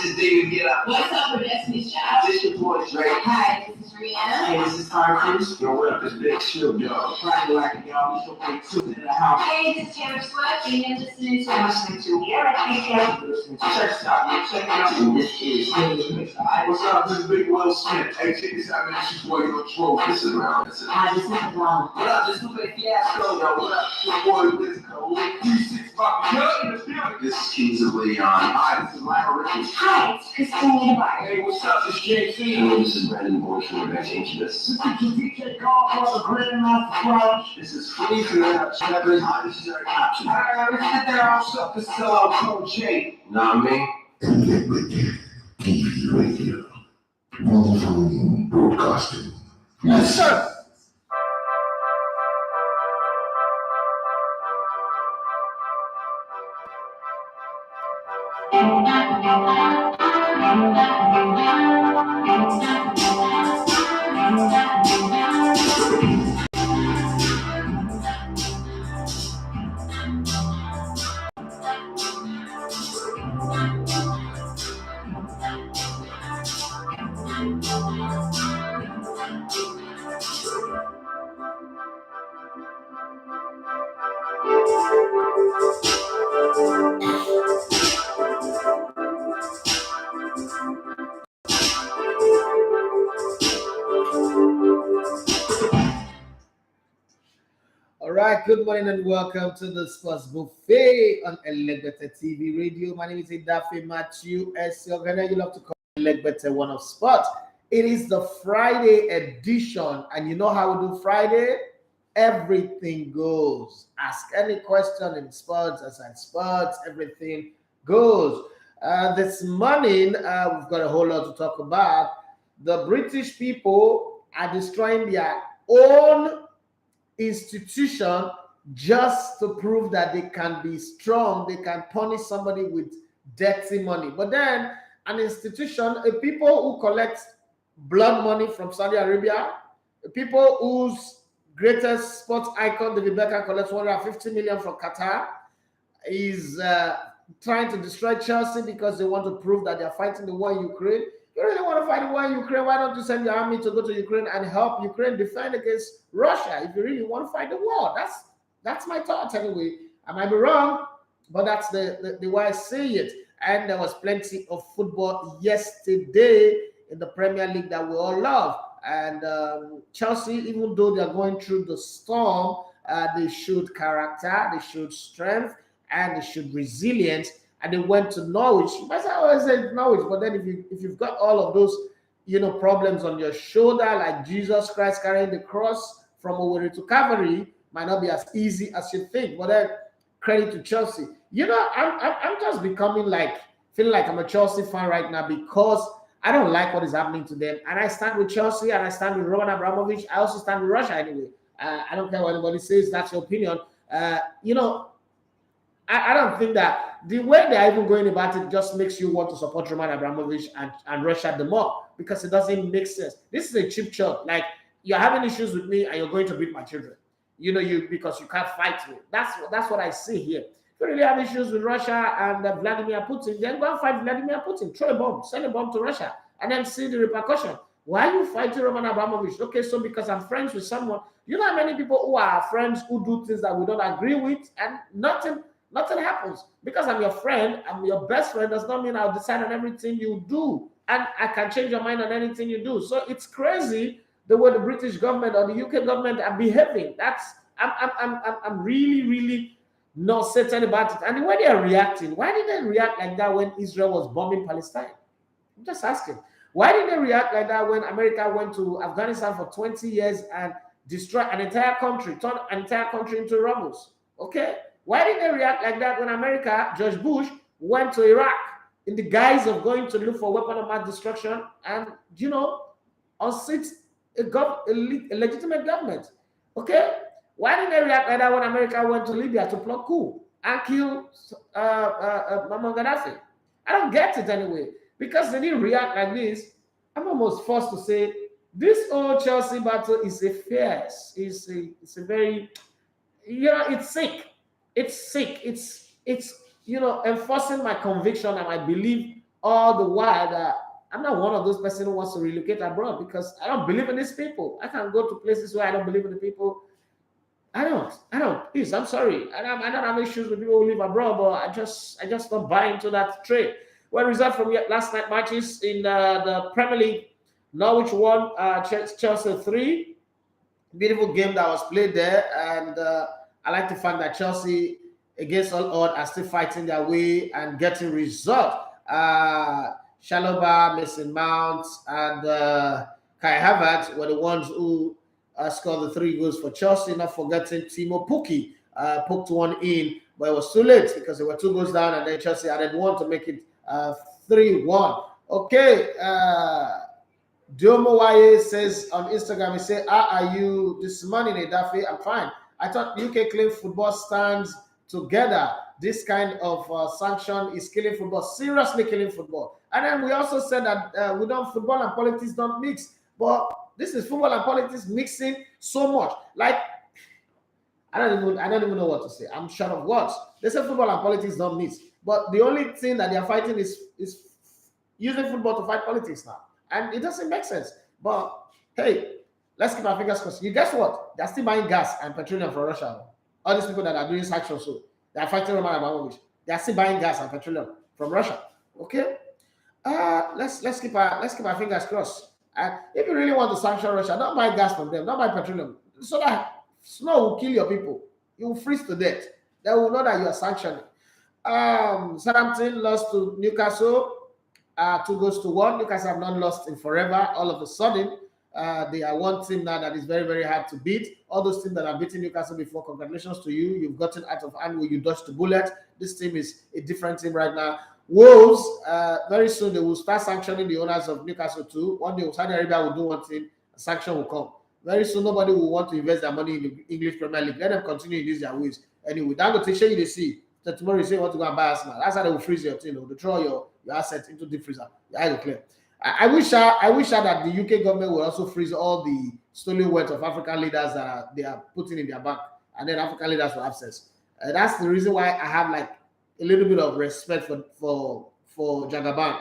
today we get up. What's up with Destiny's Child? This your boy Drake. Hi, this is Rihanna. Hey, this is Sanches. Yo, what up? This Big Shoe, yo. Friday like it, y'all. We still play two in the house. Hey, this is Taylor Swift, and you're listening to Erik. Check this out, man. Check it out. This is Alright, what's up? This is Big Will Smith. Hey, check this out, man. This is your boy, Yo Troll. This is around. This is Blonde. What up? This is Lupe Fiasco, yo. What up? Your boy, Wiz Code. 36 Pop. Yo, in the building. This is Kings of Leon. Hi, this is Lionel Richards. Hi, it's Christina Bar. Hey, what's up? This is JC. Hello, this is Brandon Boyd from the Sanches. This is DJ Call, the Grandmaster Crush. This is Felipe. Hi, this is Erik. Alright, let's get there all stuff to sell out Code J. Not me. TV radio, Vodafone broadcasting. Yes, sir. All right, good morning and welcome to the Sports Buffet on Elegbete TV Radio. My name is Idafe Matthew S. Yorgana. You love to call Elegbete One of Sports. It is the Friday edition, and you know how we do Friday? Everything goes. Ask any question in sports, aside sports, everything goes. This morning, we've got a whole lot to talk about. The British people are destroying their own institution just to prove that they can be strong, they can punish somebody with dirty money. But then an institution, people who collect blood money from Saudi Arabia, people whose greatest sports icon, David Beckham, collects 150 million from Qatar, is trying to destroy Chelsea because they want to prove that they're fighting the war in Ukraine. You really want to fight the war in Ukraine? Why don't you send your army to go to Ukraine and help Ukraine defend against Russia? If you really want to fight the war, that's my thought anyway. I might be wrong, but that's the way I see it. And there was plenty of football yesterday in the Premier League that we all love. And Chelsea, even though they're going through the storm, they showed character, they showed strength, and they showed resilience. And they went to Norwich. That's how I always say Norwich. But then if you've got all of those, problems on your shoulder, like Jesus Christ carrying the cross from Owerri to Calvary, might not be as easy as you think. But then credit to Chelsea. I'm just becoming feeling like I'm a Chelsea fan right now because I don't like what is happening to them. And I stand with Chelsea and I stand with Roman Abramovich. I also stand with Russia anyway. I don't care what anybody says. That's your opinion. I don't think that the way they're even going about it just makes you want to support Roman Abramovich and Russia the more because it doesn't make sense. This is a cheap shot. Like, you're having issues with me and you're going to beat my children. Because you can't fight me. That's what I see here. If you really have issues with Russia and Vladimir Putin, then go and fight Vladimir Putin. Throw a bomb, send a bomb to Russia, and then see the repercussion. Why are you fighting Roman Abramovich? Okay, so because I'm friends with someone. You know how many people who are friends who do things that we don't agree with, and nothing happens. Because I'm your friend, I'm your best friend, does not mean I'll decide on everything you do. And I can change your mind on anything you do. So it's crazy the way the British government or the UK government are behaving. I'm really, really not certain about it. And the way they are reacting, why did they react like that when Israel was bombing Palestine? I'm just asking. Why did they react like that when America went to Afghanistan for 20 years and destroyed an entire country, turned an entire country into rubble? Okay? Why did they react like that when America, George Bush, went to Iraq in the guise of going to look for weapon of mass destruction and, unseat a legitimate government? Okay? Why did they react like that when America went to Libya to plot coup and kill Muammar Gaddafi? I don't get it anyway. Because they didn't react like this, I'm almost forced to say this whole Chelsea battle is a farce. It's a very, it's sick. It's sick. It's enforcing my conviction and my belief all the while that I'm not one of those person who wants to relocate abroad because I don't believe in these people. I can go to places where I don't believe in the people. I don't. Please, I'm sorry. I don't have issues with people who live abroad, but I just don't buy into that trade. Well, result from last night matches in the Premier League. Norwich won, Chelsea 3. Beautiful game that was played there, and I like the fact that Chelsea, against all odds, are still fighting their way and getting result. Chalobah, Mason Mount, and Kai Havertz were the ones who scored the 3 goals for Chelsea. Not forgetting Timo Pukki poked one in, but it was too late because there were 2 goals down, and then Chelsea added 1 to make it 3-1. Okay. Diomo Waye says on Instagram, he said, are you this morning, Edafe? I'm fine. I thought UK claimed football stands together. This kind of sanction is killing football, seriously killing football. And then we also said that football and politics don't mix. But this is football and politics mixing so much. Like, I don't even know what to say. I'm short of words. They say football and politics don't mix. But the only thing that they are fighting is using football to fight politics now. And it doesn't make sense. But hey, let's keep our fingers crossed. You guess what? They're still buying gas and petroleum from Russia. All these people that are doing sanctions, so they are fighting Roman Abramovich. They are still buying gas and petroleum from Russia. Okay? Let's keep our fingers crossed. If you really want to sanction Russia, don't buy gas from them, don't buy petroleum. So that snow will kill your people. You will freeze to death. They will know that you are sanctioning. Southampton lost to Newcastle. 2-1. Newcastle have not lost in forever. All of a sudden, they are one team now that is very, very hard to beat. All those teams that have beaten Newcastle before, congratulations to you. You've gotten out of hand where you dodged the bullet. This team is a different team right now. Wolves, very soon they will start sanctioning the owners of Newcastle too. One day Saudi Arabia will do one thing, a sanction will come. Very soon nobody will want to invest their money in the English Premier League. Let them continue to use their ways. Anyway, Dangote show you the see. So tomorrow you say you want to go and buy Arsenal. That's how they will freeze your team. They will throw your assets into deep freezer. Your eye will clear. I wish that the UK government will also freeze all the stolen wealth of African leaders that they are putting in their bank, and then African leaders will access. That's the reason why I have like a little bit of respect for Jagaban.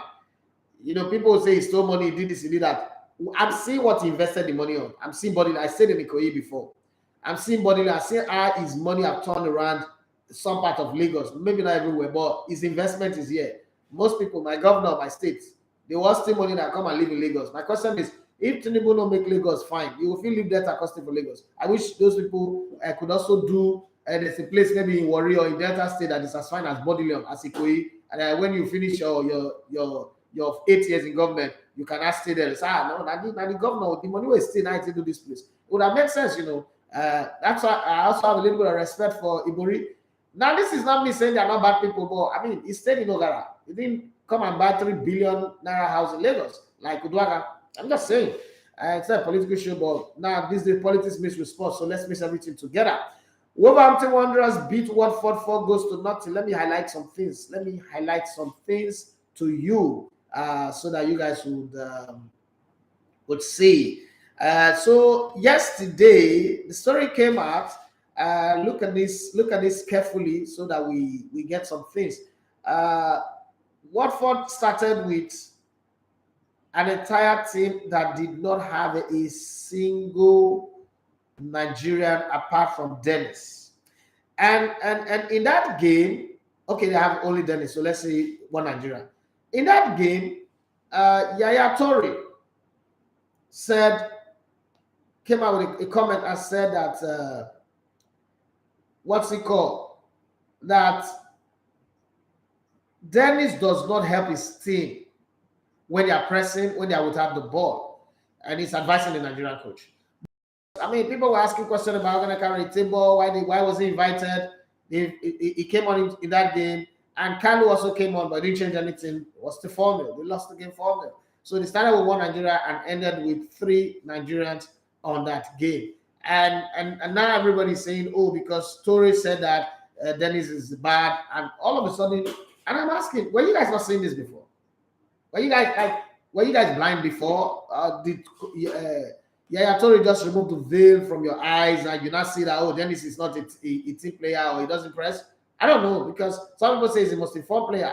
You know, people say he stole money, he did this, he did that. I'm seeing what he invested the money on. I'm seeing body. I said in Ikoyi before. I'm seeing body. I see how his money have turned around some part of Lagos, maybe not everywhere, but his investment is here. Most people, my governor, my state, they want still money that come and live in Lagos. My question is, if Tinubu don't make Lagos fine, you will feel live Delta costing for Lagos. I wish those people could also do. There's a place maybe in Warri or in Delta State that is as fine as Bodilion, as Ikoyi. And when you finish your 8 years in government, you can stay there. Say, no, the governor, the money will stay now to do this place. It would have made sense, you know. That's why I also have a little bit of respect for Ibori. Now, this is not me saying they're not bad people, but I mean, he stayed in Ogara. He didn't come and buy 3 billion naira house in Lagos like Udwaga. I'm just saying. It's not a political show, but now this is politics mixed with sports, so let's mix everything together. Wolverhampton Wanderers beat Watford 4-0. Let me highlight some things. To you so that you guys would see. So yesterday, the story came out. Look at this carefully so that we get some things. Watford started with an entire team that did not have a single Nigerian apart from Dennis. And in that game, okay, they have only Dennis, so let's say one Nigerian. In that game, Yaya Toure came out with a comment and said that that Dennis does not help his team when they are pressing, when they are without the ball, and he's advising the Nigerian coach. I mean, people were asking questions about how going to carry the table, why was he invited? He came on in that game, and Kalu also came on, but didn't change anything. It was the 4-0. They lost the game 4-0. So they started with 1 Nigeria and ended with 3 Nigerians on that game. And now everybody's saying, oh, because Toure said that Dennis is bad, and all of a sudden, and I'm asking, were you guys not seeing this before? Were you guys blind before? Did Yaya Toure just remove the veil from your eyes and you not see that, oh, Dennis is not a team player or he doesn't press? I don't know, because some people say he's the most informed player.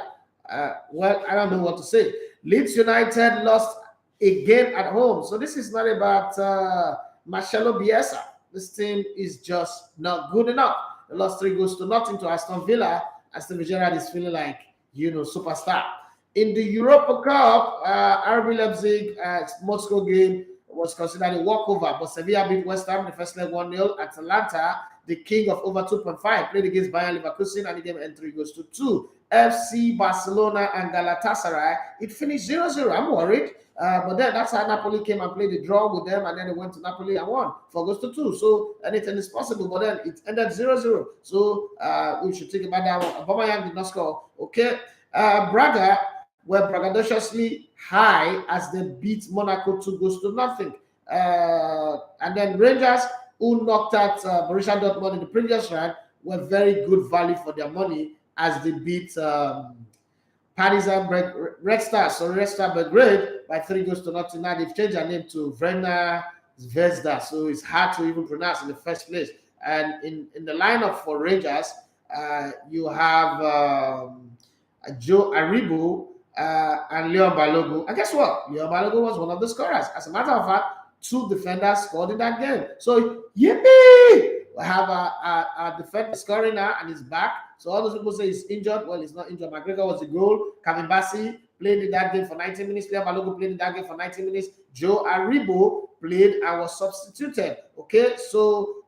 Well, I don't know what to say. Leeds United lost again at home. So this is not about Marcelo Bielsa. This team is just not good enough. They lost 3-0 to Aston Villa. Aston Villa is feeling like, superstar. In the Europa Cup, RB Leipzig Moscow game was considered a walkover, but Sevilla beat West Ham in the first leg 1-0. Atalanta, the king of over 2.5, played against Bayern Leverkusen and the game ended 3-2. FC Barcelona and Galatasaray, it finished 0-0. I'm worried. But then that's how Napoli came and played the draw with them, and then they went to Napoli and won 4-2. So anything is possible, but then it ended 0-0. So we should think about that one. Aubameyang did not score. Okay. Braga were braggadociously high as they beat Monaco 2-0. And then Rangers, who knocked out Borussia Dortmund in the previous round, were very good value for their money as they beat Partizan Red Star Belgrade by 3-0. Now they've changed their name to Vrena Zvezda, so it's hard to even pronounce in the first place. And in the lineup for Rangers, you have Joe Aribo and Leon Balogun. And guess what? Leon Balogun was one of the scorers. As a matter of fact, 2 defenders scored in that game. So, yippee! We have a defender scoring now and he's back. So all those people say he's injured. Well, he's not injured. McGregor was the goal. Kevin Bassi played in that game for 90 minutes. Leon Balogun played in that game for 90 minutes. Joe Aribo played and was substituted. Okay, so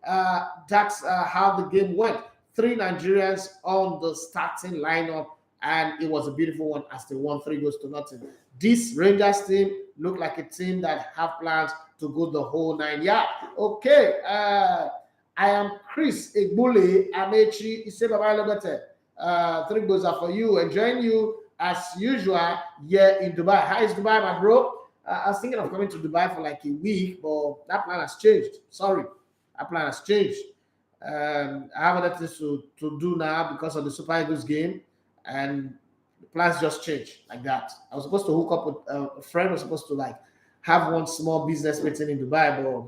that's how the game went. 3 Nigerians on the starting lineup, and it was a beautiful one as they won 3-0. This Rangers team looked like a team that have plans to go the whole 9 yards. Okay, I am Chris Egbule Amechi Isebaba 3 goals are for you. Enjoying you as usual here in Dubai. How is Dubai, my bro? I was thinking of coming to Dubai for like a week, but that plan has changed. Sorry, that plan has changed. I have other things to do now because of the Super Eagles game, and the plans just changed like that. I was supposed to hook up with a friend. I was supposed to like have one small business meeting in Dubai, but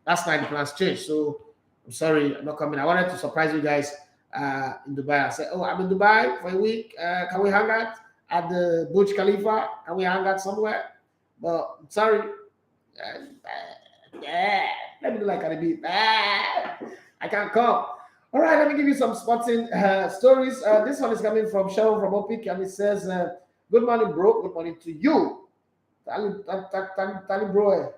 last night the plans changed. So I'm sorry, I'm not coming. I wanted to surprise you guys in Dubai. I said, oh, I'm in Dubai for a week. Can we hang out at the Burj Khalifa? Can we hang out somewhere? But I'm sorry. Let me do like Caribbean. I can't come. All right, let me give you some sporting stories. This one is coming from Sharon from Opik, and it says, good morning, bro. Good morning to you. Tali bro.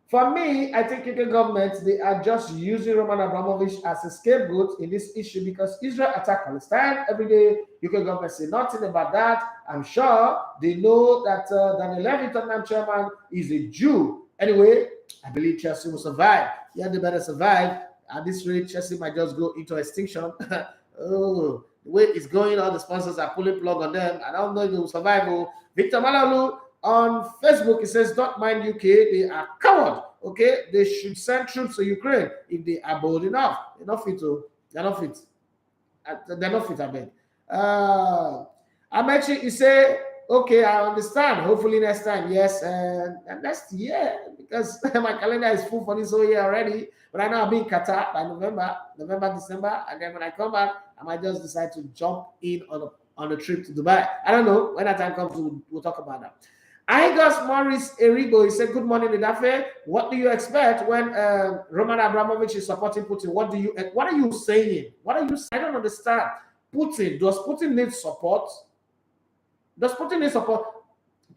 For me, I think UK government, they are just using Roman Abramovich as a scapegoat in this issue because Israel attacked Palestine every day. UK government say nothing about that. I'm sure they know that Daniel Levy, Tottenham chairman, is a Jew. Anyway, I believe Chelsea will survive. Yeah, they better survive. At this rate, Chelsea might just go into extinction. Oh, the way it's going, all the sponsors are pulling plug on them. I don't know if they will survive. Oh, Victor Malalu on Facebook, it says, don't mind UK, they are coward. Okay, they should send troops to Ukraine if they are bold enough. They're not fit to. They're not fit. They're not fit, I bet. Amechi, you say, okay, I understand. Hopefully next time, yes, and next year, because my calendar is full for this whole year already. But I know I'll be in Qatar by November, December, and then when I come back, I might just decide to jump in on a trip to Dubai. I don't know. When that time comes, we'll talk about that. I got Maurice Erigo. He said, good morning, Idafe. What do you expect when Roman Abramovich is supporting Putin? What are you saying? What are you saying? I don't understand. Putin, does Putin need support? Does Putin need support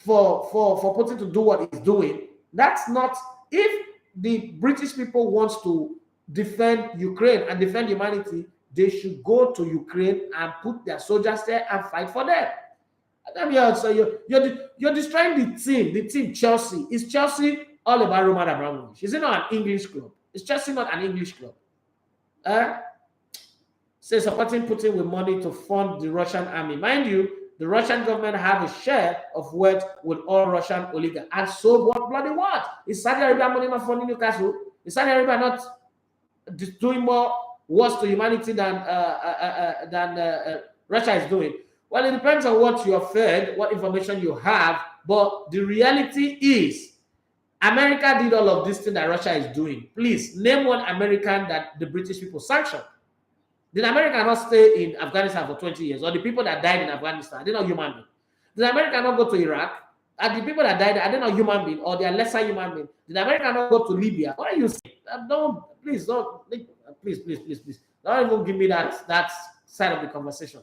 for Putin to do what he's doing? That's not, if the British people want to defend Ukraine and defend humanity, they should go to Ukraine and put their soldiers there and fight for them. So you're destroying the team Chelsea. Is Chelsea all about Roman Abramovich? Is it not an English club? Is Chelsea not an English club? Say supporting Putin with money to fund the Russian army. Mind you, the Russian government have a share of wealth with all Russian oligarchs. And so what bloody what? Is Saudi Arabia money not funding Newcastle? Is Saudi Arabia not doing more worse to humanity than Russia is doing? Well, it depends on what you're fed, what information you have, but the reality is America did all of this thing that Russia is doing. Please, name one American that the British people sanctioned. Did America not stay in Afghanistan for 20 years? Or the people that died in Afghanistan, they're not human beings? Did America not go to Iraq? And the people that died, are they not human beings or they are lesser human beings? Did America not go to Libya? What are you saying? Don't, please, don't, please. Don't even give me that side of the conversation.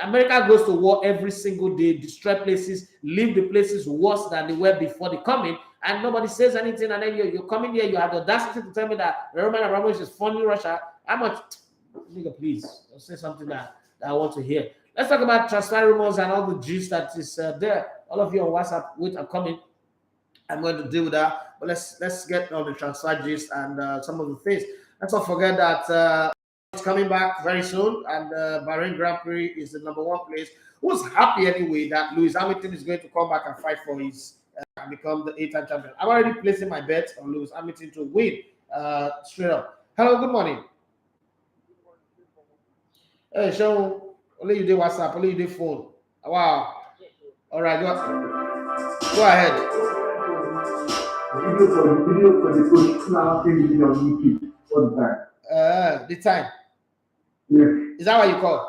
America goes to war every single day, destroy places, leave the places worse than they were before they come in, and nobody says anything. And then you're coming here, you have the audacity to tell me that Roman Abramovich is funding Russia. How much? Nigga, please, say something that I want to hear. Let's talk about transfer rumors and all the gist that is there. All of you on WhatsApp, wait, I'm coming. I'm going to deal with that. But let's get on the transfer gist and some of the things. Let's not forget that it's coming back very soon, and Bahrain Grand Prix is the #1 place. Who's happy anyway that Lewis Hamilton is going to come back and fight for his become the 8-time champion. I'm already placing my bet on Lewis Hamilton to win straight up. Hello, good morning. Hey, Sean, only you did WhatsApp, only you did phone. Wow. All right, go ahead. Video for the coach now on YouTube all the time. The time. Yes. Is that what you call?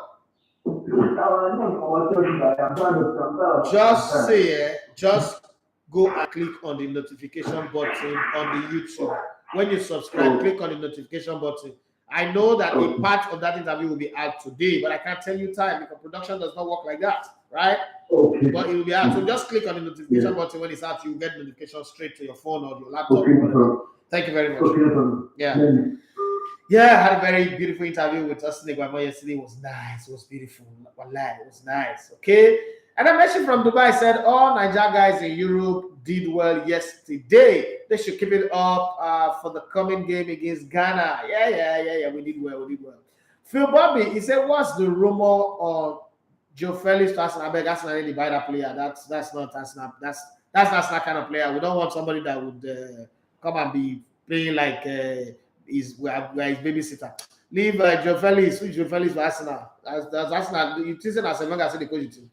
Just say, just go and click on the notification button on the YouTube. When you subscribe, click on the notification button. I know that a part of that interview will be out today, but I can't tell you time because production does not work like that, right? Okay. But it will be out. So just click on the notification button when it's out. You get notification straight to your phone or your laptop. Okay. Thank you very much. Okay. Yeah, I had a very beautiful interview with Aston Villa yesterday. It was nice. It was beautiful. It was nice. Okay. And I mentioned from Dubai said all Niger guys in Europe did well yesterday. They should keep it up for the coming game against Ghana. Yeah. We did well. Phil Bobby, he said, what's the rumor on Joe Felix to Arsenal? I beg Arsenal really buy that player. That's not Arsenal. That's that kind of player. We don't want somebody that would come and be playing like his babysitter. Leave Joe Felix. Who's Joe Felix for Arsenal? That's Arsenal. You teasing as long as the coach team.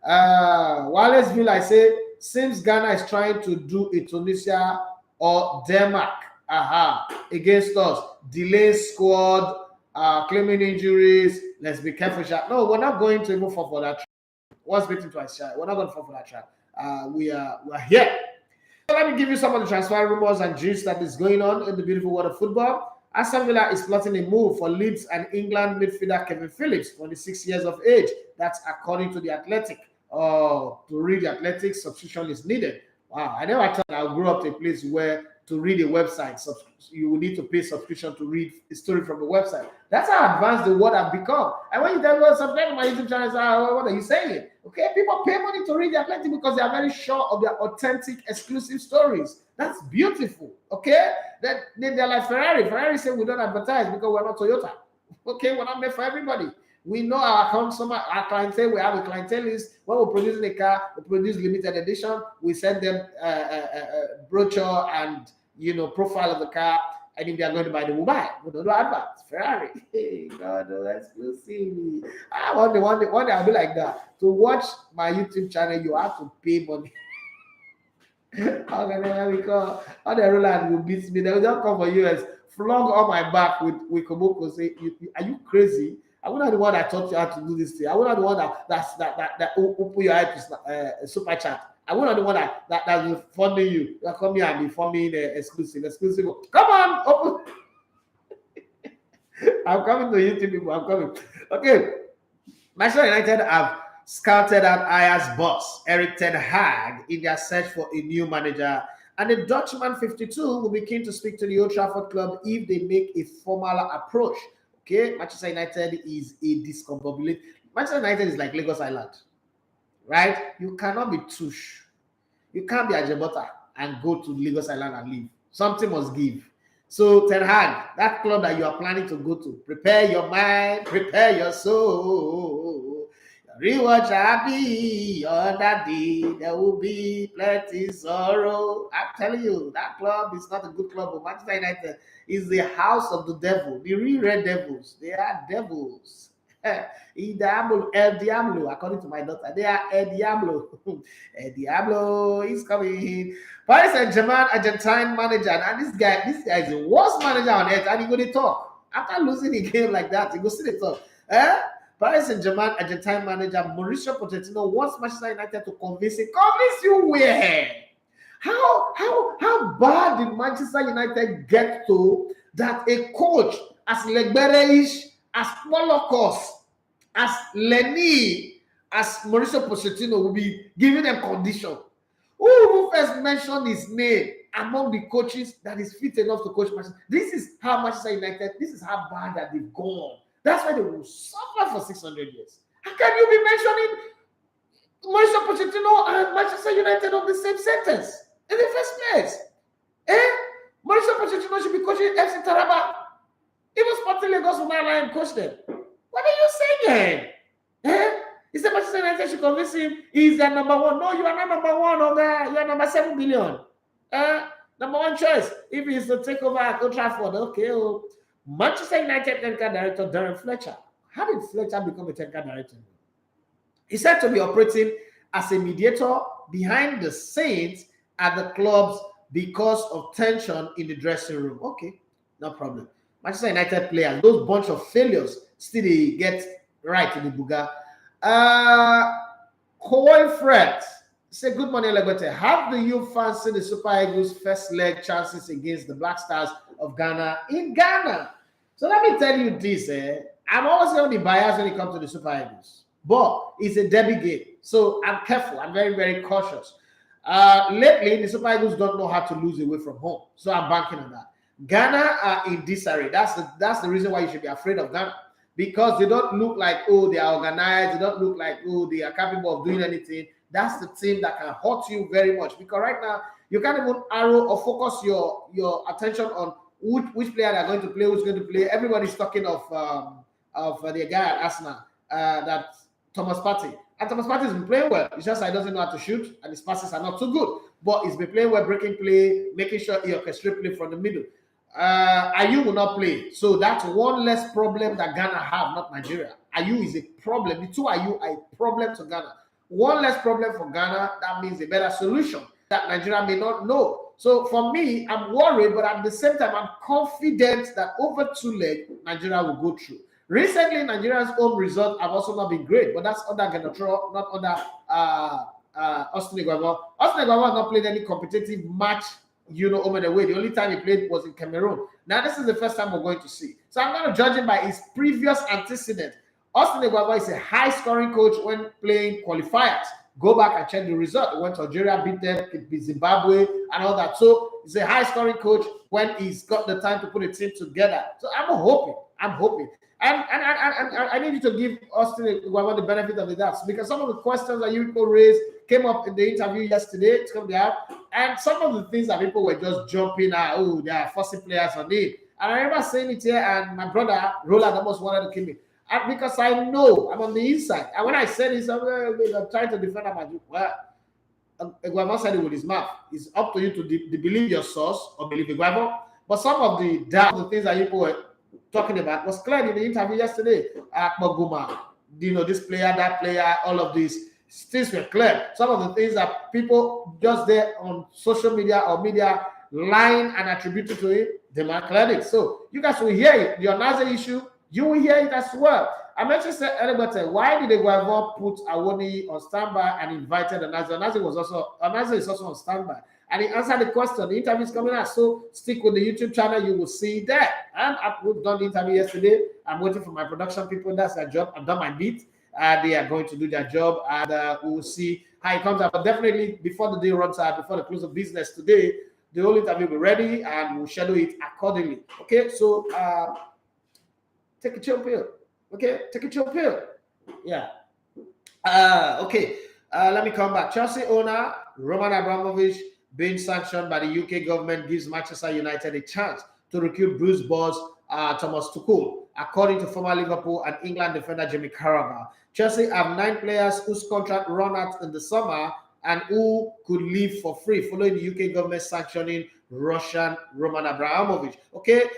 Wallace Villa, I say, since Ghana is trying to do a Tunisia or Denmark against us, delay squad, claiming injuries, let's be careful. No, we're not going to even fall for that. Once beaten twice, we're not going to fall for that trap. We're here. So let me give you some of the transfer rumors and gist that is going on in the beautiful world of football. Aston Villa is plotting a move for Leeds and England midfielder Kalvin Phillips, 26 years of age. That's according to the Athletic. To read the Athletic, subscription is needed. Wow, I never thought I would grow up to a place where to read a website, you will need to pay subscription to read a story from the website. That's how advanced the world has become. And when you tell me subscribe to my YouTube channel, what are you saying? Okay, people pay money to read the Athletic because they are very sure of their authentic, exclusive stories. That's beautiful. Okay, they're like Ferrari. Ferrari say we don't advertise because we're not Toyota. Okay, we're not made for everybody. We know our consumer, our clientele. We have a clientele list. When we're producing a car, we produce limited edition. We send them a brochure and profile of the car. And if they are going to buy, they will buy. We don't do adverts. Ferrari. Hey, God, exclusive. One day I'll be like that. To watch my YouTube channel, you have to pay money. How can I call? All the Roland will beat me. They will just come for US, flog on my back with Komoko. Say, are you crazy? I was not the one that taught you how to do this thing. I was not the one that open your eye to super chat. I was not the one that will funding you. You come here and be forming exclusive. Come on, open. I'm coming to YouTube people. I'm coming. Okay. Manchester United have scouted out Ajax boss Erik ten Hag in their search for a new manager. And the Dutchman 52 will be keen to speak to the Old Trafford club if they make a formal approach. Okay, Manchester United is a discombobulated. Manchester United is like Lagos Island, right? You cannot be Tush. You can't be Ajebota and go to Lagos Island and leave. Something must give. So Ten Hag, that club that you are planning to go to, prepare your mind, prepare your soul. Rewatch happy on that day. There will be plenty sorrow. I'm telling you, that club is not a good club. But Manchester United is the house of the devil. The real red devils. They are devils. El Diablo, according to my daughter. They are El Diablo. El Diablo is coming. Paris Saint-Germain, Argentine manager. And this guy is the worst manager on earth. And he's going to talk. After losing a game like that, he goes to the top. Paris Saint-Germain Argentine manager Mauricio Pochettino wants Manchester United to convince him. Convince you where? How bad did Manchester United get to that a coach as Legbereish, as Molokos, as Lenny, as Mauricio Pochettino will be giving them condition? Who first mentioned his name among the coaches that is fit enough to coach Manchester? This is how Manchester United, this is how bad that they've gone. That's why they will suffer for 600 years. How can you be mentioning Mauricio Pochettino and Manchester United on the same sentence in the first place? Mauricio Pochettino should be coaching FC Taraba. Even Sporting Lagos will not allow him coach them. What are you saying? He said Manchester United should convince him he's the number one. No, you are not number one, Oga. You are number 7 billion. Number one choice. If he's to take over at Old Trafford, okay. Manchester United technical director Darren Fletcher. How did Fletcher become a technical director? He said to be operating as a mediator behind the scenes at the clubs because of tension in the dressing room. Okay, no problem. Manchester United players, those bunch of failures, still they get right in the Buga. Koi Fred say, good morning, Legote. How do you fancy the Super Eagles' first leg chances against the Black Stars of Ghana in Ghana? So let me tell you this. I'm always going to be biased when it comes to the Super Eagles, but it's a derby game. So I'm careful. I'm very, very cautious. Lately, the Super Eagles don't know how to lose away from home. So I'm banking on that. Ghana are in disarray. That's the reason why you should be afraid of Ghana. Because they don't look like, oh, they are organized. They don't look like, oh, they are capable of doing anything. That's the team that can hurt you very much. Because right now, you can't even arrow or focus your attention on which player they're going to play, who's going to play. Everybody's talking of the guy at Arsenal, that Thomas Partey. And Thomas Partey has been playing well. It's just that he doesn't know how to shoot, and his passes are not too good. But he's been playing well, breaking play, making sure he orchestrates play from the middle. Ayu will not play. So that's one less problem that Ghana have, not Nigeria. Ayu is a problem. The two Ayu are a problem to Ghana. One less problem for Ghana, that means a better solution that Nigeria may not know. So for me, I'm worried, but at the same time, I'm confident that over 2 legs, Nigeria will go through. Recently, Nigeria's home results have also not been great, but that's under Genotro, not under Austin Eguavoen. Austin Eguavoen has not played any competitive match, over the way. The only time he played was in Cameroon. Now, this is the first time we're going to see. So I'm going to judge him by his previous antecedent. Austin Eguavoen is a high-scoring coach when playing qualifiers. Go back and check the result. He went to Algeria, beat them, beat Zimbabwe, and all that. So he's a high-scoring coach when he's got the time to put a team together. So I'm hoping. And I need you to give Austin Eguavoen the benefit of the doubt, because some of the questions that you people raised came up in the interview yesterday. It's coming out, and some of the things that people were just jumping at, oh, they are forcing players on it. And I remember saying it here, and my brother Roland almost wanted to kill me. And because I know I'm on the inside. And when I said this, I'm trying to defend him. Well, Eguavoen said it with his mouth. It's up to you to believe your source or believe Eguavoen. But some of the things that people were talking about was clear in the interview yesterday. Maguma, this player, that player, all of these things were clear. Some of the things that people just there on social media or media lying and attributed to it, they might clear it. So you guys will hear it. The Onaze issue, you will hear it as well. I mentioned earlier, why did Eguavoen put Awoni on standby and invited Onaze? Onaze is also on standby. And he answered the question. The interview is coming out. So stick with the YouTube channel. You will see that. And we've done the interview yesterday. I'm waiting for my production people. That's their job. I've done my beat. They are going to do their job. And we will see how it comes out. But definitely, before the day runs out, before the close of business today, the whole interview will be ready. And we'll schedule it accordingly. Okay, so take a chill pill. Okay, take a chill pill. Yeah. Okay, let me come back. Chelsea owner Roman Abramovich being sanctioned by the UK government gives Manchester United a chance to recruit Bruce boss Thomas Tuchel, according to former Liverpool and England defender Jamie Carragher. Chelsea have 9 players whose contract run out in the summer and who could leave for free following the UK government sanctioning Russian Roman Abramovich. Okay,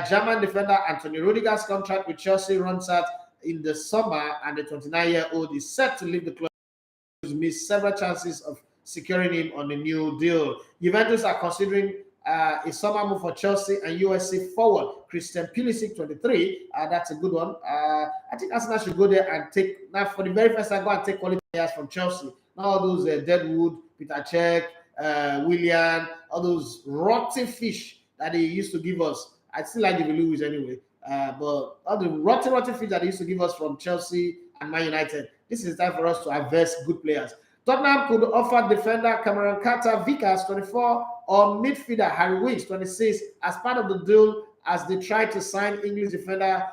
German defender Anthony Rudiger's contract with Chelsea runs out in the summer, and the 29-year-old is set to leave the club. He's missed several chances of securing him on a new deal. Juventus are considering A summer move for Chelsea and USC forward Christian Pulisic, 23. That's a good one. I think Arsenal should go there and take, now for the very first time, go and take quality players from Chelsea. Not all those Deadwood, Peter Cech, Willian, all those rotten fish that they used to give us. I still like David Lewis anyway. But all the rotten fish that they used to give us from Chelsea and Man United, this is time for us to invest good players. Tottenham could offer defender Cameron Carter-Vickers, 24, or midfielder Harry Winks, 26, as part of the deal as they try to sign English defender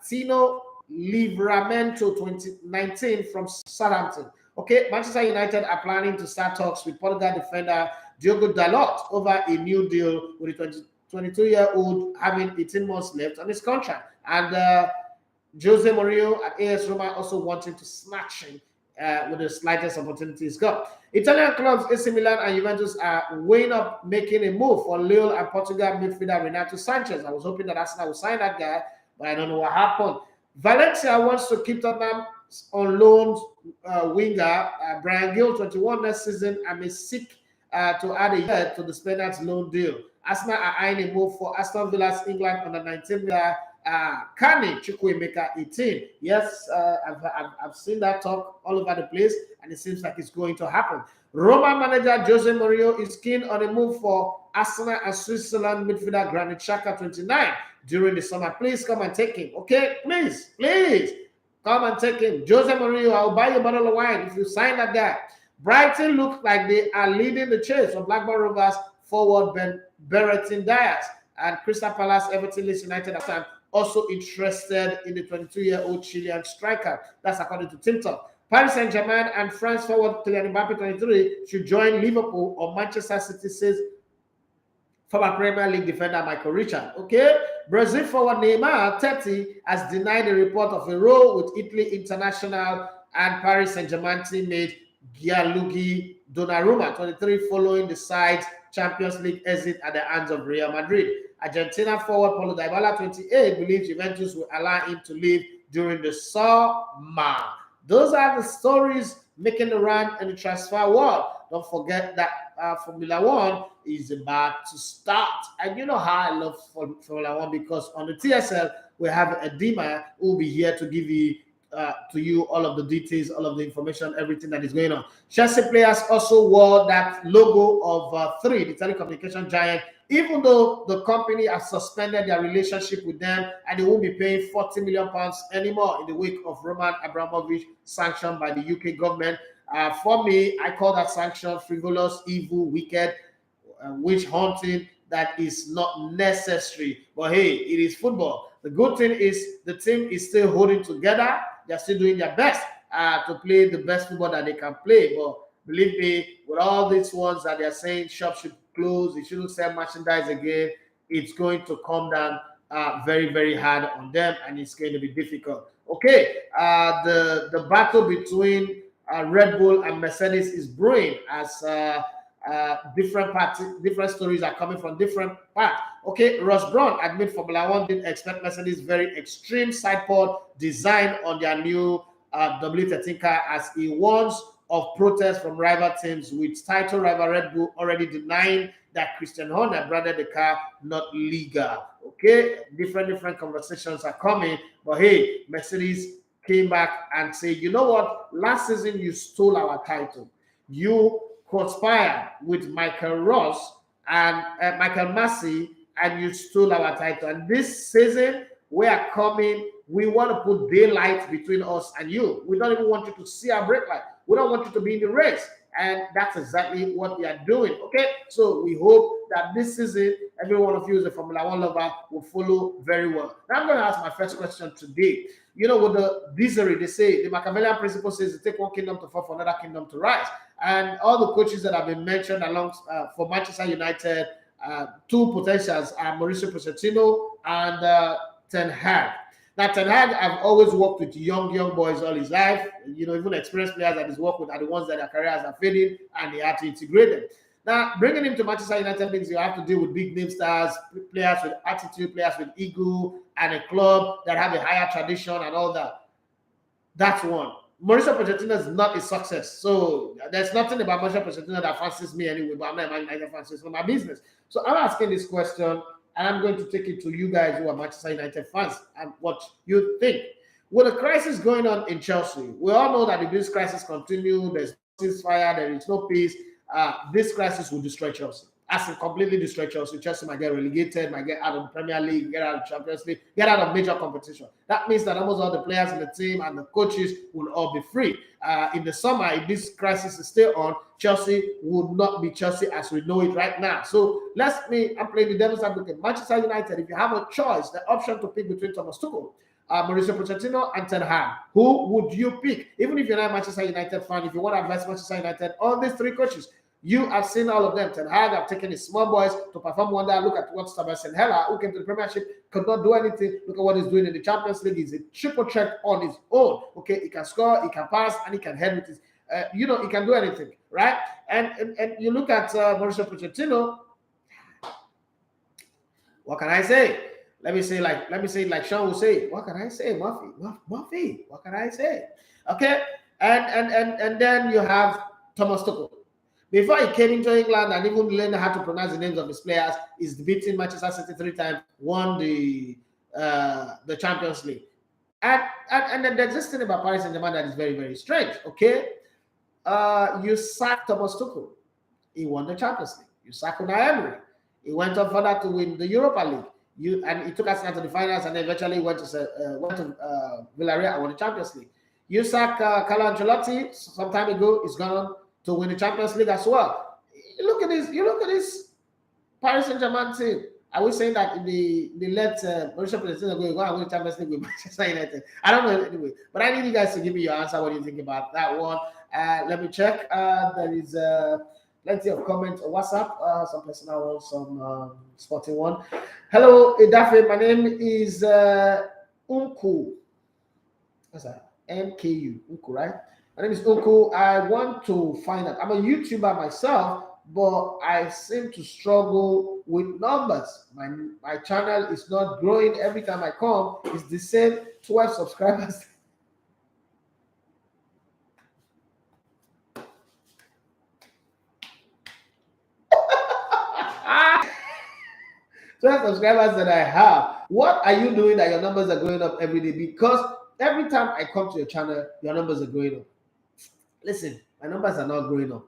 Tino Livramento, 2019, from Southampton. Okay, Manchester United are planning to start talks with Portugal defender Diogo Dalot over a new deal with the 22-year-old having 18 months left on his contract. And Jose Mourinho at AS Roma also wanting to snatch him with the slightest opportunities got. Italian clubs AC Milan and Juventus are weighing up making a move for Lille and Portugal midfielder Renato Sanches. I was hoping that Arsenal would sign that guy, but I don't know what happened. Valencia wants to keep Tottenham on loan winger Brian Gill, 21, next season, and may seek to add a year to the Spaniards' loan deal. Arsenal are eyeing a move for Aston Villa's England under 19 player Kani Chukwuemeka, 18. Yes, I've seen that talk all over the place, and it seems like it's going to happen. Roma manager Jose Mourinho is keen on a move for Arsenal and Switzerland midfielder Granit Xhaka, 29, during the summer. Please come and take him, okay? Please come and take him. Jose Mourinho, I'll buy you a bottle of wine if you sign that guy. Brighton look like they are leading the chase for Blackburn Rovers forward Berrettine Diaz, and Crystal Palace, Everton, Leeds United are also interested in the 22-year-old Chilean striker. That's according to Team Talk. Paris Saint-Germain and France forward Kylian Mbappe, 23, should join Liverpool, or Manchester City says former Premier League defender Michael Richard. Okay, Brazil forward Neymar, 30, has denied a report of a role with Italy international and Paris Saint-Germain teammate Gianluigi Donnarumma, 23, following the side's Champions League exit at the hands of Real Madrid. Argentina forward Paulo Dybala, 28, believes Juventus will allow him to leave during the summer. Those are the stories making the run in the transfer world. Don't forget that Formula One is about to start. And you know how I love Formula One, because on the TSL, we have Edima who will be here to give you all of the details, all of the information, everything that is going on. Chelsea players also wore that logo of 3, the telecommunication giant, even though the company has suspended their relationship with them and they won't be paying £40 million anymore in the wake of Roman Abramovich sanction by the UK government. For me, I call that sanction frivolous, evil, wicked, witch hunting that is not necessary. But hey, it is football. The good thing is the team is still holding together. They're still doing their best to play the best football that they can play. But believe me, with all these ones that they're saying shops should close, they shouldn't sell merchandise again, it's going to come down very, very hard on them, and it's going to be difficult. Okay, the battle between Red Bull and Mercedes is brewing as different stories are coming from different parts. Okay, Ross Brown admit Formula One didn't expect Mercedes' very extreme side pod design on their new W13 car, as he warns of protests from rival teams, with title rival Red Bull already denying that Christian Horner branded the car not legal. Okay, different conversations are coming, but hey, Mercedes came back and said, you know what, last season you stole our title. You conspired with Michael Ross and Michael Massey, and you stole our title. And this season, we are coming. We want to put daylight between us and you. We don't even want you to see our brake light. We don't want you to be in the race. And that's exactly what they are doing. Okay, so we hope that this season, every one of you as a Formula One lover will follow very well. Now I'm going to ask my first question today. You know, with the misery, they say the Machiavellian principle says to take one kingdom to fall for another kingdom to rise. And all the coaches that have been mentioned along for Manchester United, two potentials are Mauricio Pochettino and Ten Hag. Now, Ten Hag have always worked with young boys all his life. You know, even experienced players that he's worked with are the ones that their careers are fading, and they had to integrate them. Now, bringing him to Manchester United means you have to deal with big name stars, players with attitude, players with ego, and a club that have a higher tradition and all that. That's one. Mauricio Pochettino is not a success. So there's nothing about Mauricio Pochettino that fancies me anyway, but I'm not a Man United fan, so it's not my business. So I'm asking this question, and I'm going to take it to you guys who are Manchester United fans and what you think. With a crisis going on in Chelsea, we all know that if this crisis continues, there's no ceasefire, there is no peace, this crisis will destroy Chelsea. As in completely destroy Chelsea. Chelsea might get relegated, might get out of the Premier League, get out of the Champions League, get out of major competition. That means that almost all the players in the team and the coaches will all be free. In the summer, if this crisis is still on, Chelsea would not be Chelsea as we know it right now. So I'm playing the devil's advocate. Manchester United, if you have a choice, the option to pick between Thomas Tuchel, Mauricio Pochettino, and Ten Hag, who would you pick? Even if you're not a Manchester United fan, if you want to advise Manchester United on these three coaches, you have seen all of them. Ten Hag have taken his small boys to perform wonder. Look at what Sebastian who came to the Premiership, could not do anything. Look at what he's doing in the Champions League. He's a triple threat on his own. Okay, he can score, he can pass, and he can head with his. He can do anything, right? And you look at Mauricio Pochettino. What can I say? Let me say like Sean will say. What can I say, Murphy? What can I say? Okay, and then you have Thomas Tuchel. Before he came into England and even learned how to pronounce the names of his players, he's beaten Manchester City 3 times, won the Champions League. And then there's this thing about Paris Saint-Germain that is very, very strange, okay? You sacked Thomas Tuchel. He won the Champions League. You sacked Unai Emery. He went on further to win the Europa League. And he took us to the finals and eventually went to Villarreal and won the Champions League. You sacked Carlo Ancelotti some time ago. He's gone on to win the Champions League as well. You look at this Paris Saint-Germain team. Are we saying that they let Mauricio Pochettino go and win the Champions League with Manchester United? I don't know anyway. But I need you guys to give me your answer. What do you think about that one? Let me check. There is plenty of comments on WhatsApp. Some personal ones, some sporting one. Hello, Edafe. My name is Unku. What's that? MKU. Unku, right? My name is Unku. I want to find out. I'm a YouTuber myself, but I seem to struggle with numbers. My channel is not growing. Every time I come, it's the same 12 subscribers. Subscribers that I have. What are you doing that your numbers are going up every day? Because every time I come to your channel, your numbers are going up. Listen, my numbers are not growing up.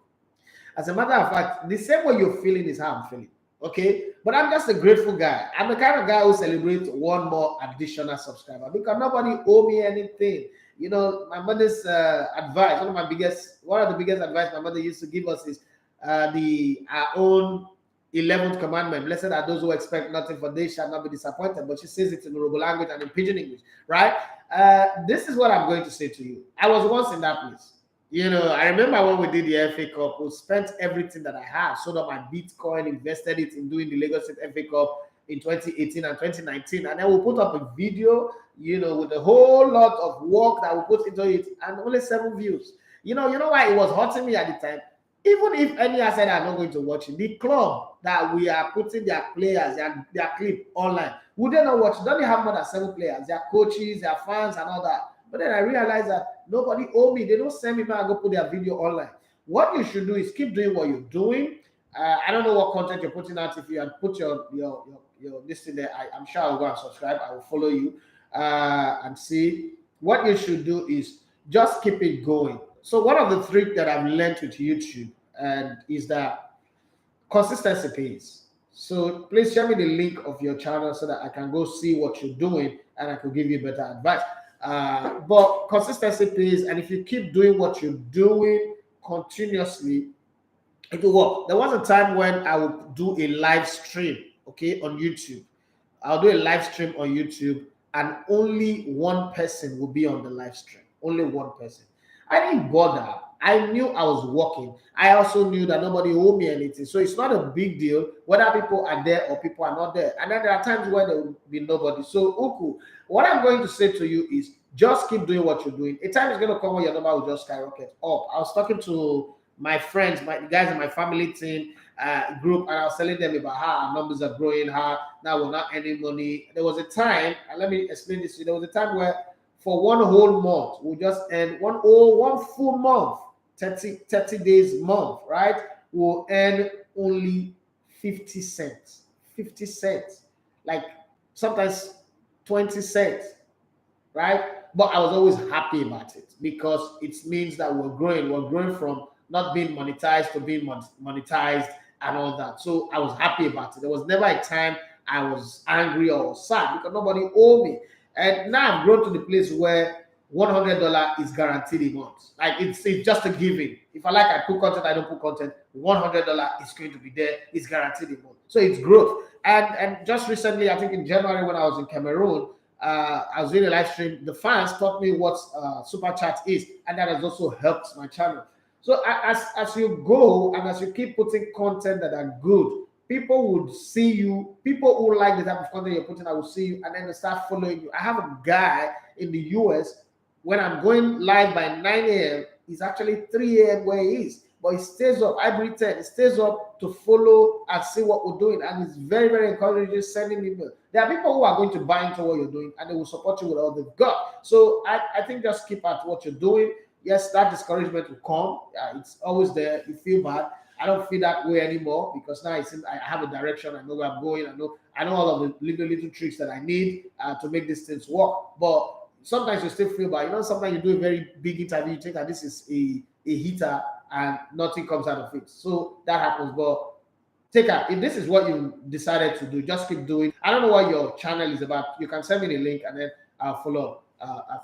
As a matter of fact, the same way you're feeling is how I'm feeling. Okay? But I'm just a grateful guy. I'm the kind of guy who celebrates one more additional subscriber because nobody owe me anything. You know, my mother's advice, one of the biggest advice my mother used to give us is our own 11th commandment. Blessed are those who expect nothing, for they shall not be disappointed. But she says it in Yoruba language and in Pidgin English, right? This is what I'm going to say to you. I was once in that place. You know, I remember when we did the FA Cup, we spent everything that I had, sold up my Bitcoin, invested it in doing the Lagos State FA Cup in 2018 and 2019. And then we put up a video, you know, with a whole lot of work that we put into it and only 7 views. You know why it was hurting me at the time? Even if any asset are not going to watch it, the club that we are putting their players, their clip online, would they not watch it? Don't they have more than 7 players, their coaches, their fans, and all that? But then I realized that nobody owe me. They don't send me back and go put their video online. What you should do is keep doing what you're doing. I don't know what content you're putting out. If you had put your this in there, I'm sure I'll go and subscribe. I will follow you and see. What you should do is just keep it going. So one of the tricks that I've learned with YouTube is that consistency pays. So please share me the link of your channel so that I can go see what you're doing and I can give you better advice. But consistency pays, and if you keep doing what you're doing continuously, it will work. There was a time when I would do a live stream, okay, on YouTube. I'll do a live stream on YouTube, and only one person will be on the live stream. Only one person. I didn't bother. I knew I was working. I also knew that nobody owed me anything. So it's not a big deal whether people are there or people are not there. And then there are times where there will be nobody. So, Uku, what I'm going to say to you is just keep doing what you're doing. A time is going to come when your number will just skyrocket up. I was talking to my friends, the guys in my family team group, and I was telling them about how our numbers are growing, how now we're not earning money. There was a time, and let me explain this to you. There was a time where for one whole month, we'll just earn one full month, 30 days month, right? We'll earn only 50 cents. 50 cents. Like sometimes 20 cents, right? But I was always happy about it because it means that we're growing. We're growing from not being monetized to being monetized and all that. So I was happy about it. There was never a time I was angry or sad because nobody owed me. And now I've grown to the place where $100 is guaranteed a month. Like it's just a giving. If I like, I put content, I don't put content. $100 is going to be there. It's guaranteed a month. So it's growth. And just recently, I think in January when I was in Cameroon, I was doing a live stream. The fans taught me what super chat is, and that has also helped my channel. So as you go and as you keep putting content that are good, people would see you. People who like the type of content you're putting, I will see you, and then they start following you. I have a guy in the US. When I'm going live by 9 a.m., it's actually 3 a.m. where he is. But he stays up, I breathe 10, he stays up to follow and see what we're doing. And it's very, very encouraging, sending email. There are people who are going to buy into what you're doing and they will support you with all they've got. So I think just keep at what you're doing. Yes, that discouragement will come. It's always there. You feel bad. I don't feel that way anymore because now I have a direction. I know where I'm going. I know all of the little tricks that I need to make these things work. But sometimes you still feel bad. Sometimes you do a very big interview, you think that this is a hitter and nothing comes out of it. So that happens. But take out. If this is what you decided to do, just keep doing. I don't know what your channel is about. You can send me the link and then I'll follow up.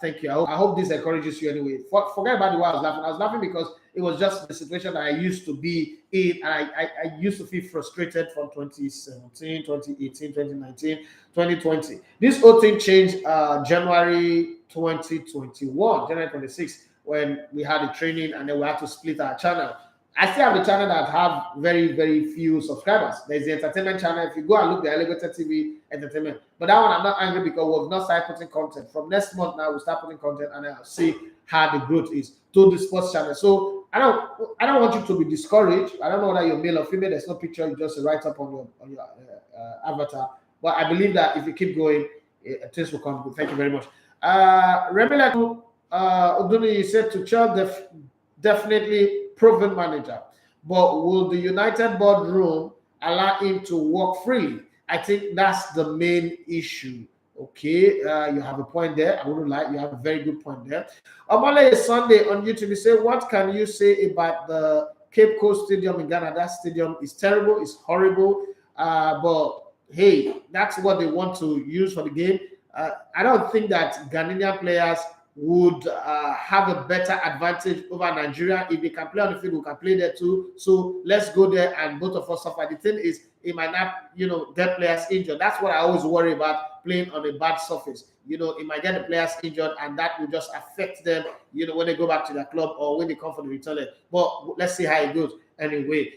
Thank you. I hope this encourages you anyway. Forget about the way I was laughing. I was laughing because it was just the situation that I used to be in. And I used to feel frustrated from 2017, 2018, 2019, 2020. This whole thing changed January 2021, January 26th, when we had a training and then we had to split our channel. I still have the channel that have very, very few subscribers. There's the entertainment channel. If you go and look the Elevator TV Entertainment. But that one I'm not angry because we've not started putting content. From next month now, we'll start putting content and I'll see how the growth is to the sports channel. So I don't want you to be discouraged. I don't know whether you're male or female. There's no picture. You just write up on your avatar. But I believe that if you keep going, things will come good. Thank you very much. Remila Oduni said Tuchel definitely proven manager, but will the United boardroom allow him to work freely? I think that's the main issue. Okay, you have a point there. I wouldn't lie, you have a very good point there. Omale Sunday on YouTube, you say, what can you say about the Cape Coast Stadium in Ghana? That stadium is terrible, it's horrible, but hey, that's what they want to use for the game. I don't think that Ghanaian players would have a better advantage over Nigeria. If they can play on the field, we can play there too. So let's go there and both of us suffer. The thing is, it might not, get players injured. That's what I always worry about, playing on a bad surface. It might get the players injured and that will just affect them, when they go back to their club or when they come for the return leg. But let's see how it goes. Anyway,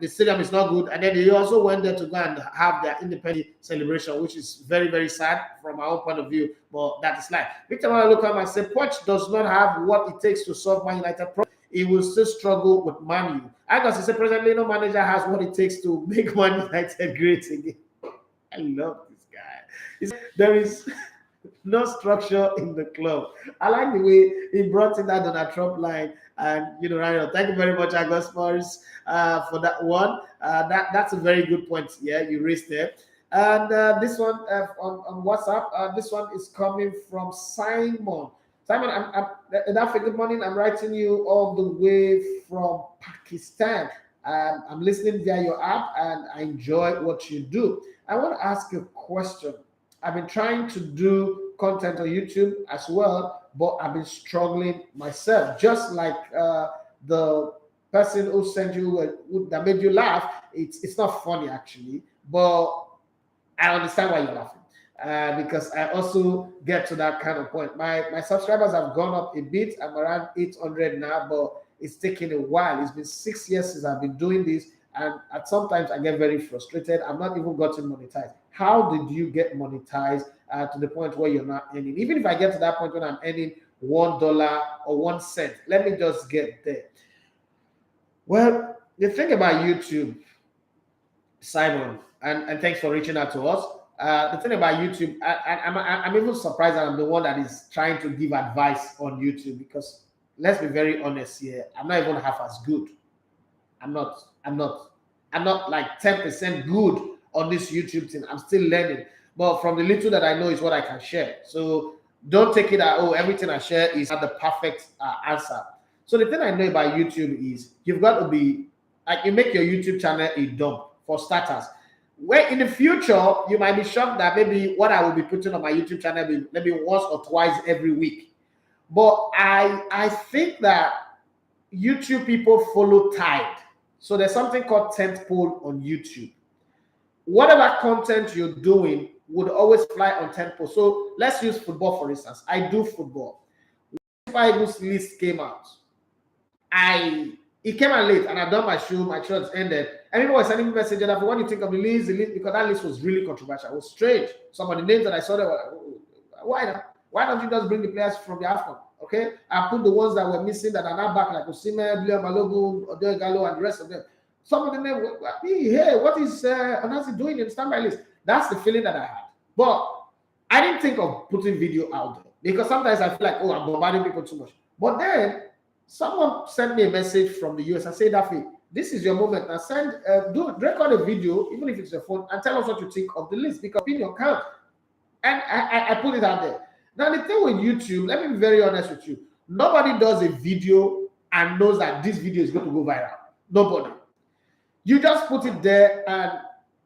the stadium is not good. And then they also went there to go and have their independent celebration, which is very, very sad from our own point of view. But that is life. Victor, when I look at him and say, Poch does not have what it takes to solve Man United problem. He will still struggle with Man U. I can say presently no manager has what it takes to make Man United great again. I love this guy. There is no structure in the club. I like the way he brought in that Donald Trump line. And right, thank you very much, August Morris, for that one. That's a very good point. Yeah, you raised there. And this one on WhatsApp. This one is coming from Simon. Simon, good morning. I'm writing you all the way from Pakistan. I'm listening via your app, and I enjoy what you do. I want to ask you a question. I've been trying to do content on YouTube as well, but I've been struggling myself. Just like the person who sent you that made you laugh, it's not funny actually, but I understand why you're laughing because I also get to that kind of point. My subscribers have gone up a bit. I'm around 800 now, but it's taking a while. It's been 6 years since I've been doing this, and at sometimes I get very frustrated. I've not even gotten monetized. How did you get monetized to the point where you're not earning? Even if I get to that point when I'm earning $1 or 1 cent, let me just get there. Well, the thing about YouTube, Simon, and thanks for reaching out to us. The thing about YouTube, I'm even surprised that I'm the one that is trying to give advice on YouTube, because let's be very honest here, I'm not even half as good. I'm not like 10% good on this YouTube thing. I'm still learning. But from the little that I know is what I can share. So don't take it that, oh, everything I share is not the perfect answer. So the thing I know about YouTube is you've got to be, like, you make your YouTube channel a dump for starters. Where in the future, you might be shocked that maybe what I will be putting on my YouTube channel will be maybe once or twice every week. But I think that YouTube people follow tide. So there's something called tentpole on YouTube. Whatever content you're doing would always fly on tentpole. So let's use football, for instance. I do football. When Eagles list came out, it came out late, and I've done my show, my shirts ended. And people were sending me messages that, what do you think of the list, because that list was really controversial. It was strange. Some of the names that I saw there were, why don't you just bring the players from the AFCON? Okay, I put the ones that were missing that are now back, like Osimhen, William Balogun, Odoi Gallo, and the rest of them. Some of the names, hey, what is Onasi doing in the standby list? That's the feeling that I had. But I didn't think of putting video out there, because sometimes I feel like, oh, I'm bombarding people too much. But then someone sent me a message from the US and said, Daffy, this is your moment. Now record a video, even if it's your phone, and tell us what you think of the list, because opinion counts. And I put it out there. Now, the thing with YouTube, let me be very honest with you. Nobody does a video and knows that this video is going to go viral. Nobody. You just put it there and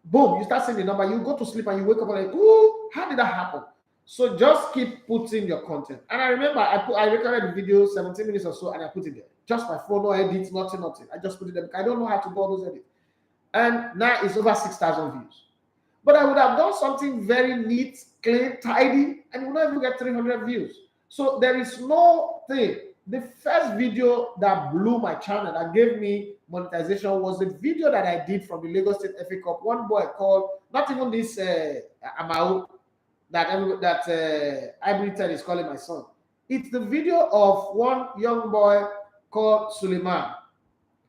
boom, you start seeing the number. You go to sleep and you wake up and like, ooh, how did that happen? So just keep putting your content. And I remember I recorded the video 17 minutes or so, and I put it there. Just my phone, no edits, nothing. I just put it there because I don't know how to do all those edits. And now it's over 6,000 views. But I would have done something very neat, clean, tidy, and you would not even get 300 views. So there is no thing. The first video that blew my channel, that gave me monetization, was the video that I did from the Lagos State FA Cup. One boy called, not even this Amau, that Ivory Ted is calling my son. It's the video of one young boy called Suleiman,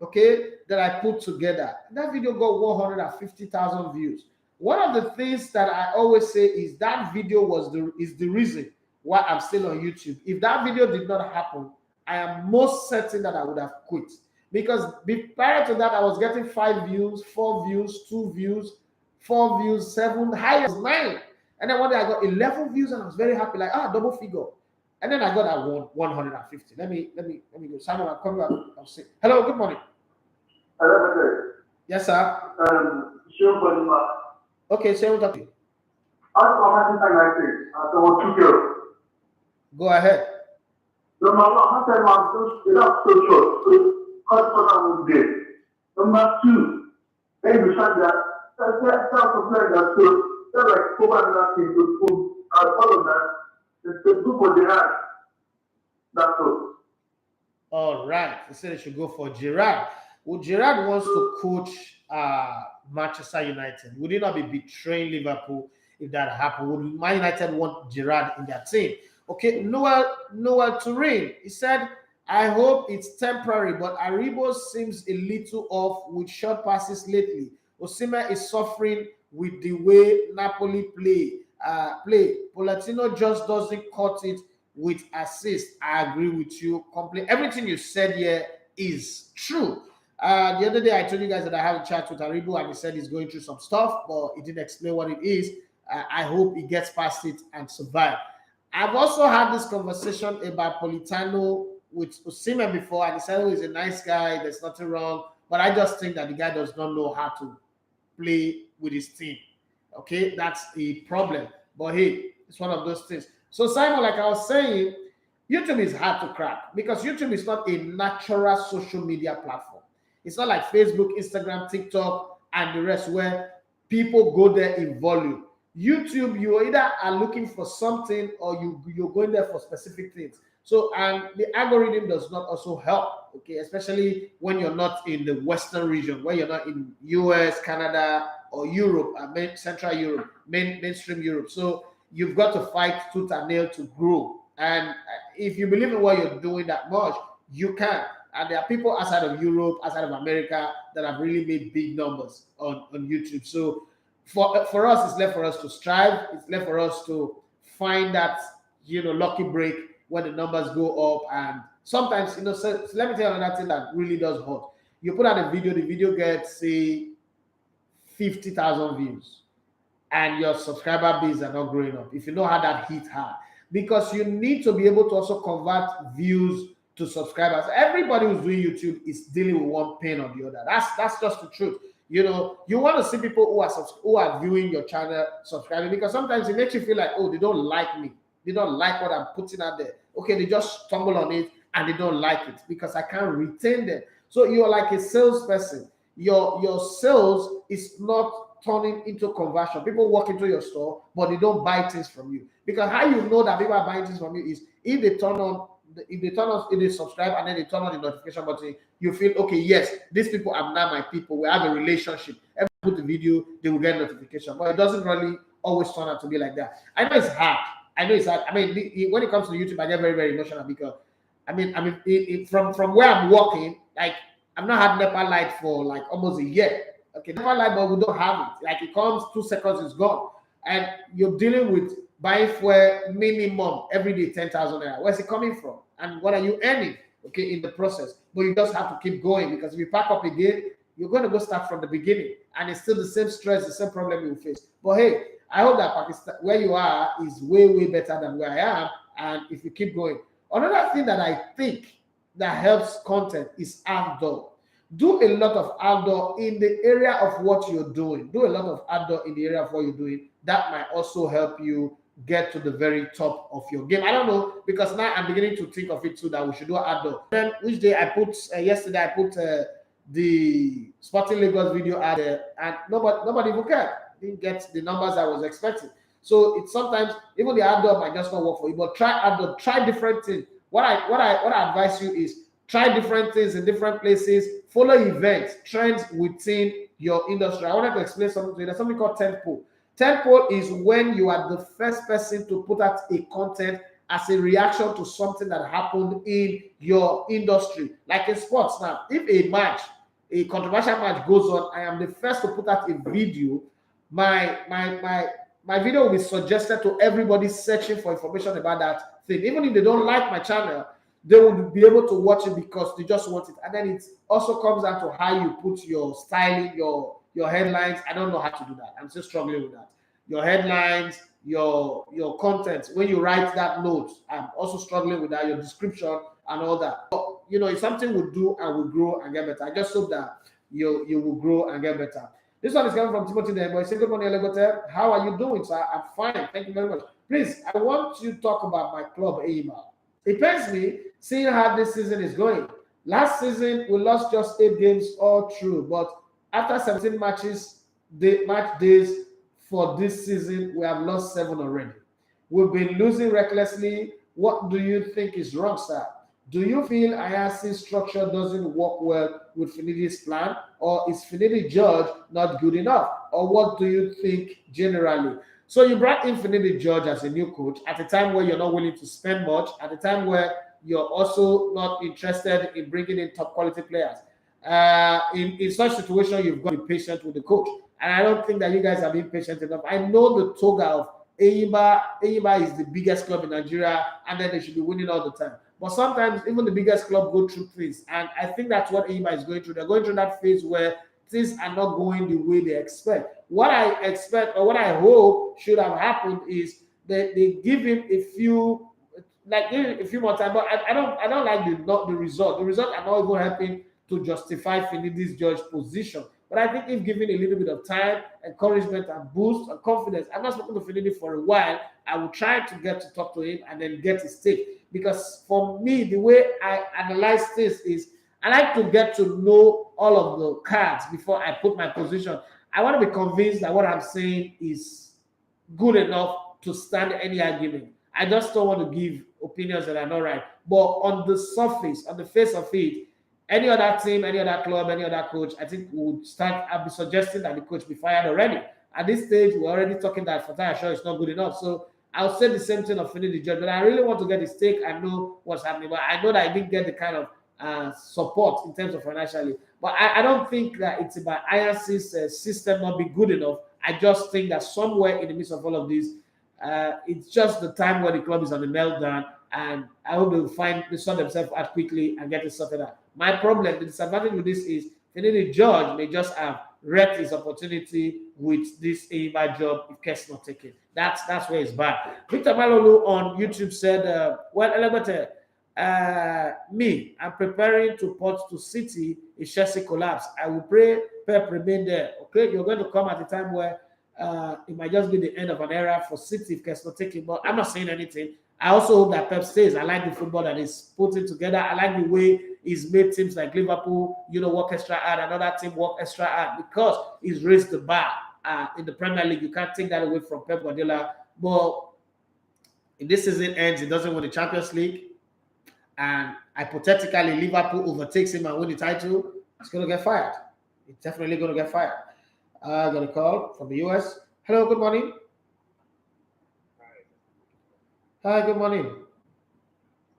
okay, that I put together. That video got 150,000 views. One of the things that I always say is that video is the reason why I'm still on YouTube. If that video did not happen, I am most certain that I would have quit. Because prior to that, I was getting 5 views, 4 views, 2 views, 4 views, 7, highest 9. And then one day I got 11 views and I was very happy, like, double figure. And then I got that 150. Let me go. Simon, I'll come back. I'll say hello, good morning. Hello, Yes, sir. Okay, say what you. Thomas Tuchel. Go ahead. Number 2, maybe All right. He said they should go for Gerrard. Well, Gerrard wants to coach Manchester United. Would he not be betraying Liverpool if that happened? Would Man United want Gerrard in their team? Okay, Noel Turin, he said, I hope it's temporary, but Aribo seems a little off with short passes lately. Osimhen is suffering with the way Napoli play. Pochettino just doesn't cut it with assists. I agree with you completely. Everything you said here is true. The other day I told you guys that I had a chat with Aribo and he said he's going through some stuff, but he didn't explain what it is. I hope he gets past it and survive. I've also had this conversation about Pochettino with Osimhen before, and he said, oh, he's a nice guy, there's nothing wrong. But I just think that the guy does not know how to play with his team. Okay, that's a problem. But hey, it's one of those things. So Simon, like I was saying, YouTube is hard to crack because YouTube is not a natural social media platform. It's not like Facebook, Instagram, TikTok, and the rest where people go there in volume. YouTube, you either are looking for something or you're going there for specific things. So, and the algorithm does not also help, okay, especially when you're not in the Western region, where you're not in US, Canada, or Europe, Central Europe, mainstream Europe. So you've got to fight tooth and nail to grow. And if you believe in what you're doing that much, you can. And there are people outside of Europe, outside of America, that have really made big numbers on YouTube. So for us, it's left for us to strive. It's left for us to find that lucky break when the numbers go up. And sometimes so let me tell you another thing that really does hurt. You put out a video, the video gets say 50,000 views, and your subscriber base are not growing up. If you know how that hit hard, because you need to be able to also convert views to subscribers. Everybody who's doing YouTube is dealing with one pain or the other. That's just the truth. You want to see people who are viewing your channel, subscribing, because sometimes it makes you feel like, oh, they don't like me. They don't like what I'm putting out there. Okay, they just stumble on it and they don't like it because I can't retain them. So you're like a salesperson. Your sales is not turning into conversion. People walk into your store, but they don't buy things from you. Because how you know that people are buying things from you is if they subscribe and then they turn on the notification button, you feel, okay, yes, these people are now my people. We have a relationship. Every time I put the video, they will get notification. But it doesn't really always turn out to be like that. I know it's hard. I mean, when it comes to YouTube, I get very, very emotional because from where I'm working, like I've not had NEPA light for like almost a year. Okay, NEPA light, but we don't have it. Like it comes 2 seconds, it's gone. And you're dealing with buying fuel minimum every day 10,000 naira. Where's it coming from? And what are you earning? Okay, in the process. But you just have to keep going because if you pack up again, you're going to go start from the beginning. And it's still the same stress, the same problem you face. But hey, I hope that Pakistan, where you are, is way, way better than where I am. And if you keep going. Another thing that I think that helps content is outdoor. Do a lot of outdoor in the area of what you're doing. Do a lot of outdoor in the area of what you're doing. That might also help you get to the very top of your game. I don't know, because now I'm beginning to think of it too that we should do outdoor. Then which day I put yesterday I put the Sporting Lagos video out there, and nobody even cared. Didn't get the numbers I was expecting. So it's sometimes even the outdoor might just not work for you. But try outdoor, try different things. What I advise you is try different things in different places. Follow events, trends within your industry. I wanted to explain something to you. There's something called tentpole. Tentpole is when you are the first person to put out a content as a reaction to something that happened in your industry. Like in sports now, if a controversial match goes on, I am the first to put out a video. My video will be suggested to everybody searching for information about that thing. Even if they don't like my channel, they will be able to watch it because they just want it. And then it also comes down to how you put your styling, your headlines. I don't know how to do that. I'm still struggling with that. Your headlines, your content. When you write that note, I'm also struggling with that. Your description and all that. But, it's something we'll do and we'll grow and get better. I just hope that you will grow and get better. This one is coming from Timothy Demboy. Say, good morning, Legote. How are you doing, sir? I'm fine. Thank you very much. Please, I want you to talk about my club, AIMA. It pains me seeing how this season is going. Last season, we lost just 8 games all through, but after 17 match days for this season, we have lost 7 already. We've been losing recklessly. What do you think is wrong, sir? Do you feel Ajax's structure doesn't work well with Finidi's plan, or is Finidi George not good enough? Or what do you think generally? So you brought in Finidi George as a new coach at a time where you're not willing to spend much, at a time where you're also not interested in bringing in top quality players. In such situation, you've got to be patient with the coach. And I don't think that you guys are being patient enough. I know the toga of Enyimba is the biggest club in Nigeria, and then they should be winning all the time. But sometimes even the biggest club go through things. And I think that's what Enyimba is going through. They're going through that phase where things are not going the way they expect. What I expect, or what I hope should have happened, is that they give him a few more time. But I don't like the result. The result are not even helping to justify Finidi's George position. But I think if given a little bit of time, encouragement, and boost and confidence, I've not spoken to Finidi for a while. I will try to get to talk to him and then get his take. Because for me, the way I analyze this is I like to get to know all of the cards before I put my position. I want to be convinced that what I'm saying is good enough to stand any argument. I just don't want to give opinions that are not right. But on the surface, on the face of it, any other team, any other club, any other coach, I think I'll be suggesting that the coach be fired already. At this stage, we're already talking that Fatah Shaw is not good enough. So I'll say the same thing of Finidi George, but I really want to get his take and know what's happening. But I know that I didn't get the kind of support in terms of financially. But I don't think that it's about Ajax's system not being good enough. I just think that somewhere in the midst of all of this, it's just the time where the club is on the meltdown, and I hope they sort themselves out quickly and get it sorted out. My problem, the disadvantage with this is Finidi George may just have wrecked his opportunity with this Eibar job if care's not taken. That's where it's bad. Victor Malolu on YouTube said, well, Elegbete, me, I'm preparing to port to City if Chelsea collapse. I will pray Pep remain there. Okay, you're going to come at a time where it might just be the end of an era for City if care's not taken. But I'm not saying anything. I also hope that Pep stays. I like the football that he's putting together. I like the way he's made teams like Liverpool, work extra hard, another team work extra hard because he's raised the bar in the Premier League. You can't take that away from Pep Guardiola. But if this season ends, he doesn't win the Champions League, and hypothetically Liverpool overtakes him and win the title, he's going to get fired. He's definitely going to get fired. I got a call from the US. Hello, good morning. Hi, good morning.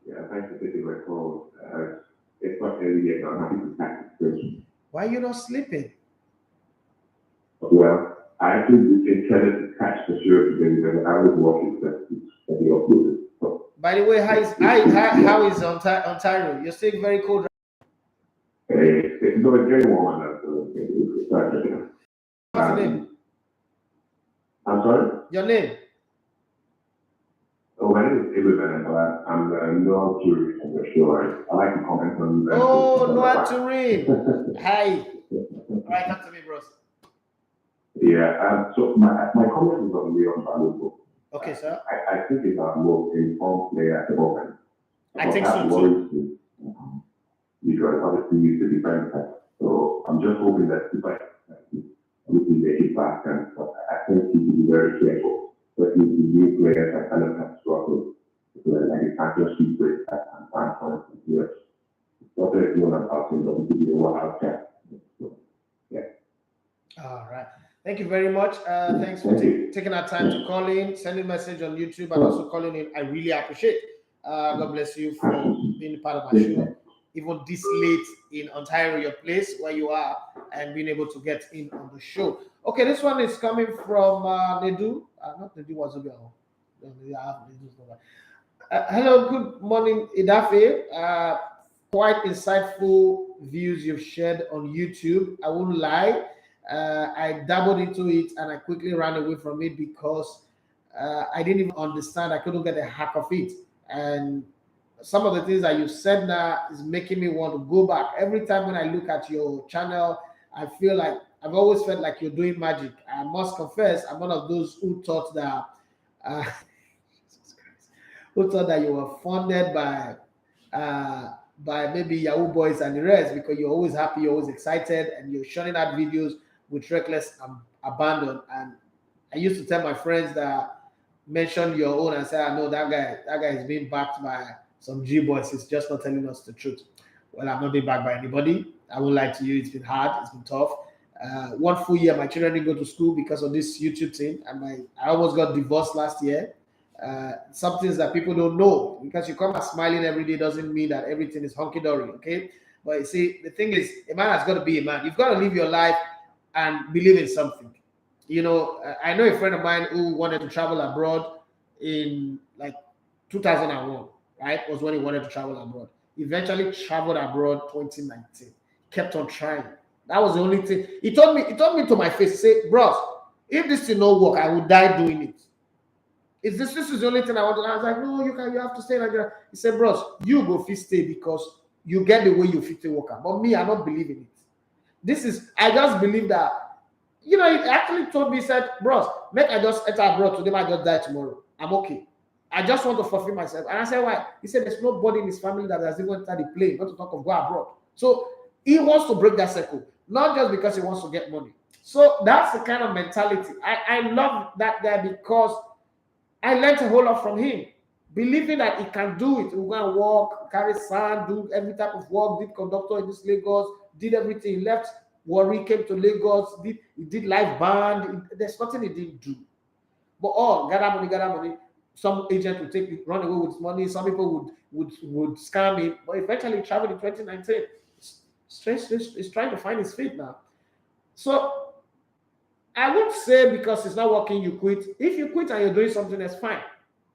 Yeah, thanks for taking my call. It's not early yet, I'm happy to catch the question. Why are you not sleeping? Well, I actually intended to catch the show today because I was watching the uploaded. So, By the way, how is Ontario? You're staying very cold. it's not a very warm one. What's your name? I'm sorry? Your name? Oh, my name is Erik, and I'm Noah Turin from the show. I like to comment on that. Oh, Noah Turin. Hi. All right, talk to me, bros. Yeah, so my comment is on Leon Valuable. Okay, sir. I think he's our most informed player at the moment. I think so too. Too. Because obviously he's the defender. So I'm just hoping that if I can make it back, and I think he should be very careful. But with the new players, I kind of have struggled. Like a championship break and find for instance, yes. Not that it's not about him, but we could be a one out there. So, yeah. All right. Thank you very much. Thanks for taking our time to call in, sending a message on YouTube, and also calling in. I really appreciate. God bless you for being part of my show. Even this late in Ontario, your place where you are, and being able to get in on the show. Okay, this one is coming from Nedu. Not Nedu Wazobia. Hello, good morning, Idafe. Quite insightful views you've shared on YouTube. I won't lie. I dabbled into it and I quickly ran away from it because I didn't even understand. I couldn't get a hack of it. And some of the things that you said now is making me want to go back. Every time when I look at your channel, I feel like I've always felt like you're doing magic. I must confess, I'm one of those who thought that you were funded by maybe Yahoo Boys and the rest, because you're always happy, you're always excited, and you're showing out videos with reckless abandon. And I used to tell my friends that mention your own and say, I know that guy is being backed by some G boys. He's just not telling us the truth. Well, I'm not being backed by anybody. I won't lie to you. It's been hard. It's been tough. 1 full year, my children didn't go to school because of this YouTube thing. And I almost got divorced last year. Some things that people don't know, because you come out smiling every day doesn't mean that everything is hunky-dory, okay? But you see, the thing is, a man has got to be a man. You've got to live your life and believe in something. You know, I know a friend of mine who wanted to travel abroad in like 2001, right? Was when he wanted to travel abroad. Eventually traveled abroad 2019. Kept on trying. That was the only thing. He told me to my face, say, bros, if this did not work, I would die doing it. This is the only thing I want to do. I was like, no, you have to stay like that. He said, bros, you go fit stay because you get the way you fit to work out. But me, I don't believe in it. I just believe that, he actually told me, he said, bros, make I just enter abroad today, I just die tomorrow. I'm okay. I just want to fulfill myself. And I said, why? He said, there's nobody in his family that has even entered the plane, not to talk of go abroad. So he wants to break that circle, not just because he wants to get money. So that's the kind of mentality. I love that guy because I learned a whole lot from him, believing that he can do it. He will go and walk, carry sand, do every type of work, did conductor in this Lagos, did everything. He left Warri, came to Lagos, he did live band. There's nothing he didn't do. But gather money. Some agent would run away with his money. Some people would scam him. But eventually he traveled in 2019. He's trying to find his feet now. So I would say because it's not working, you quit. If you quit and you're doing something else, fine.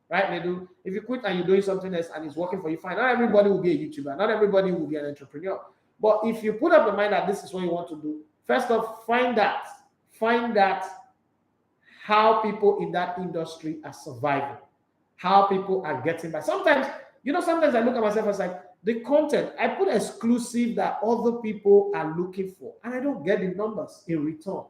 Right, Nedu? If you quit and you're doing something else and it's working for you, fine. Not everybody will be a YouTuber. Not everybody will be an entrepreneur. But if you put up the mind that this is what you want to do, first off, find out how people in that industry are surviving, how people are getting by. Sometimes I look at myself as like the content, I put exclusive that other people are looking for, and I don't get the numbers in return.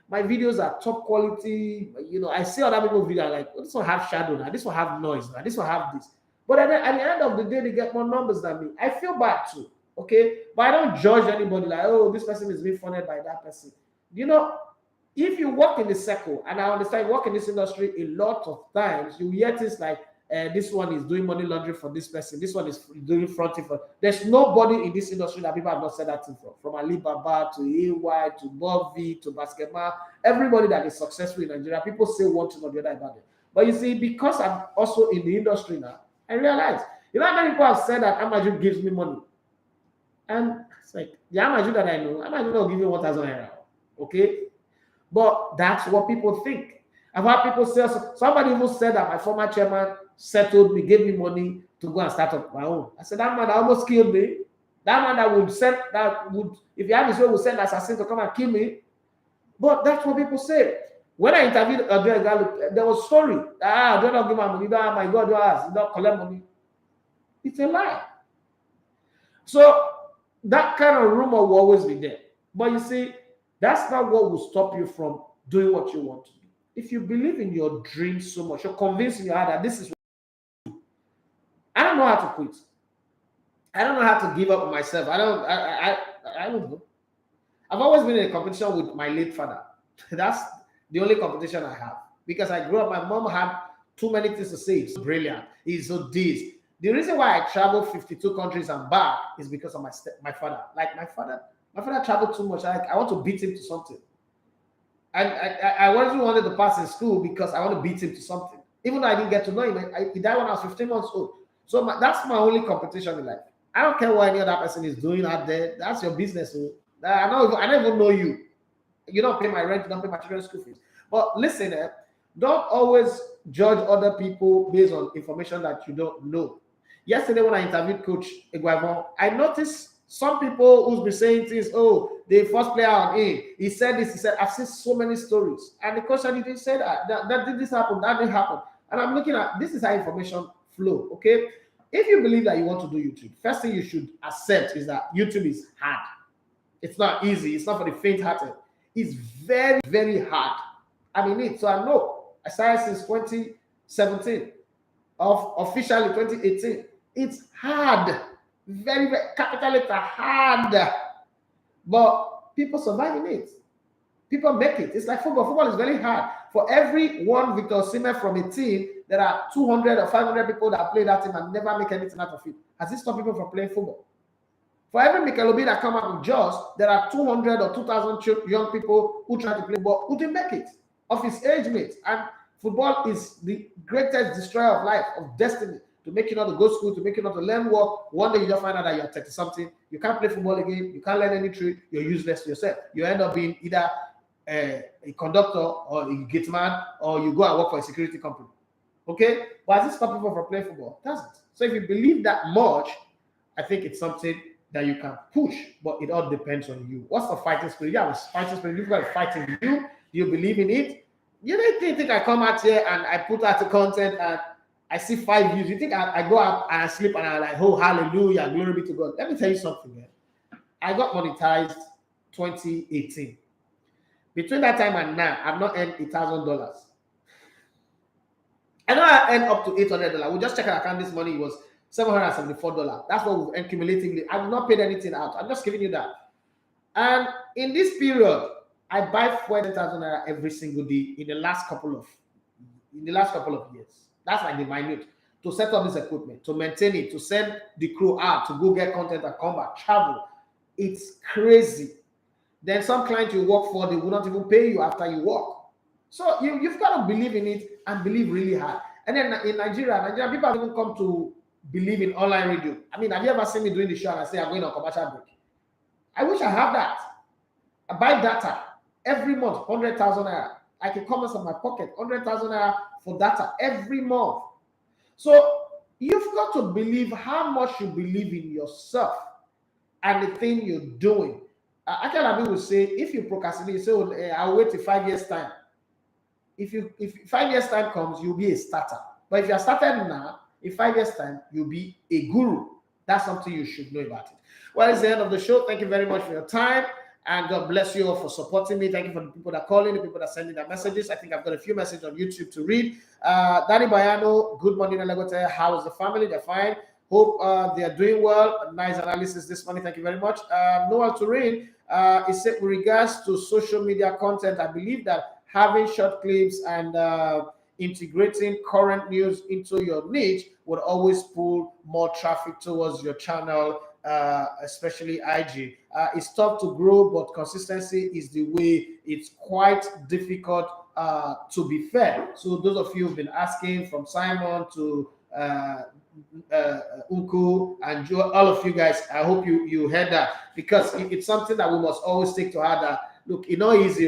My videos are top quality. I see other people's videos like, oh, this one have shadow now, this one have noise now, this one have this. But at the end of the day, they get more numbers than me. I feel bad too, okay? But I don't judge anybody like, oh, this person is being funded by that person. If you work in the circle, and I understand work in this industry, a lot of times you hear things like, this one is doing money laundering for this person, this one is doing fronting for. There's nobody in this industry that people have not said that thing from Alibaba to AY to Bobby to basketball. Everybody that is successful in Nigeria, people say one thing or the other about it. But you see, because I'm also in the industry now, I realize, how many people have said that Amaju gives me money? And it's like, the Amaju that I know will give me 1,000 naira. Okay? But that's what people think. I've had people say, somebody even said that my former chairman settled me, gave me money to go and start up my own. I said, that man that almost killed me. That man if you have his way, would send assassin to come and kill me. But that's what people say. When I interviewed Adrian, there was a story. Do not give my money. My God, you don't collect money. It's a lie. So that kind of rumor will always be there. But you see, that's not what will stop you from doing what you want to do. If you believe in your dreams so much, you're convinced in your heart that this is what you do. I don't know how to quit. I don't know how to give up on myself. I don't know. I've always been in a competition with my late father. That's the only competition I have. Because I grew up, my mom had too many things to say. It's brilliant. He's so this. The reason why I traveled 52 countries and back is because of my father. Like my father traveled too much. I want to beat him to something. And I wanted to pass in school because I want to beat him to something. Even though I didn't get to know him, he died when I was 15 months old. So that's my only competition in life. I don't care what any other person is doing out there. That's your business. I don't even know you. You don't pay my rent, you don't pay my children's school fees. But listen, don't always judge other people based on information that you don't know. Yesterday when I interviewed Coach Eguavon, I noticed some people who's been saying things, oh, the first player on in, he said this, he said, I've seen so many stories. And the coach said, he didn't say that did this happen, that didn't happen. And I'm looking at, this is how information flow, okay? If you believe that you want to do YouTube, first thing you should accept is that YouTube is hard. It's not easy. It's not for the faint-hearted. It's very, very hard. I'm in it, so I know. I started since 2017, officially 2018. It's hard. Very, very, capital letter, hard. But people survive in it. People make it. It's like football. Football is very hard. For every one Victor Osimhen from a team, there are 200 or 500 people that play that team and never make anything out of it. Has this stopped people from playing football? For every Mikel Obi that come out with Jaws, there are 200 or 2,000 young people who try to play football who didn't make it, of his age mates. And football is the greatest destroyer of life, of destiny, to make you not to go to school, to make you not to learn work. One day you just find out that you're 30-something, you can't play football again, you can't learn any trade, you're useless to yourself. You end up being either a conductor or a gate man, or you go and work for a security company. Okay? But has this stopped people from playing football? It doesn't. So if you believe that much, I think it's something that you can push, but it all depends on you. What's the fighting spirit? Yeah, fighting spirit. You've got to fight in you. Do you believe in it? You don't think I come out here and I put out the content and I see 5 views. You think I go out and I sleep and I'm like, oh, hallelujah, glory be to God. Let me tell you something, man. I got monetized 2018. Between that time and now, I've not earned $1,000. I know I earned up to $800. We just checked our account this morning. It was $774. That's what we've earned cumulatively. I've not paid anything out. I'm just giving you that. And in this period, I buy 40,000 naira every single day in the last couple of years. That's like the minute to set up this equipment, to maintain it, to send the crew out, to go get content and come back, travel. It's crazy. Then some clients you work for, they will not even pay you after you work. So you've got to believe in it and believe really hard. And then in Nigeria, people have even come to believe in online radio. I mean, have you ever seen me doing the show and I say I'm going on commercial break? I wish I have that. I buy data. every month, 100,000 naira. I can come out of my pocket, 100,000 naira for data every month. So you've got to believe how much you believe in yourself and the thing you're doing. Akelabi will say, if you procrastinate, you say, oh, I'll wait till 5 years' time. If 5 years' time comes, you'll be a starter. But if you're starting now, in 5 years' time, you'll be a guru. That's something you should know about it. Well, it's the end of the show. Thank you very much for your time. And God bless you all for supporting me. Thank you for the people that call in, the people that send me their messages. I think I've got a few messages on YouTube to read. Danny Bayano, good morning, Legote. How is the family? They're fine. Hope they are doing well. Nice analysis this morning. Thank you very much. Noel Turin, he said, with regards to social media content, I believe that having short clips and integrating current news into your niche would always pull more traffic towards your channel, especially IG. It's tough to grow, but consistency is the way. It's quite difficult, to be fair. So those of you who've been asking, from Simon to Unku and Joe, all of you guys, I hope you heard that, because it's something that we must always take to heart. That look, it's not easy.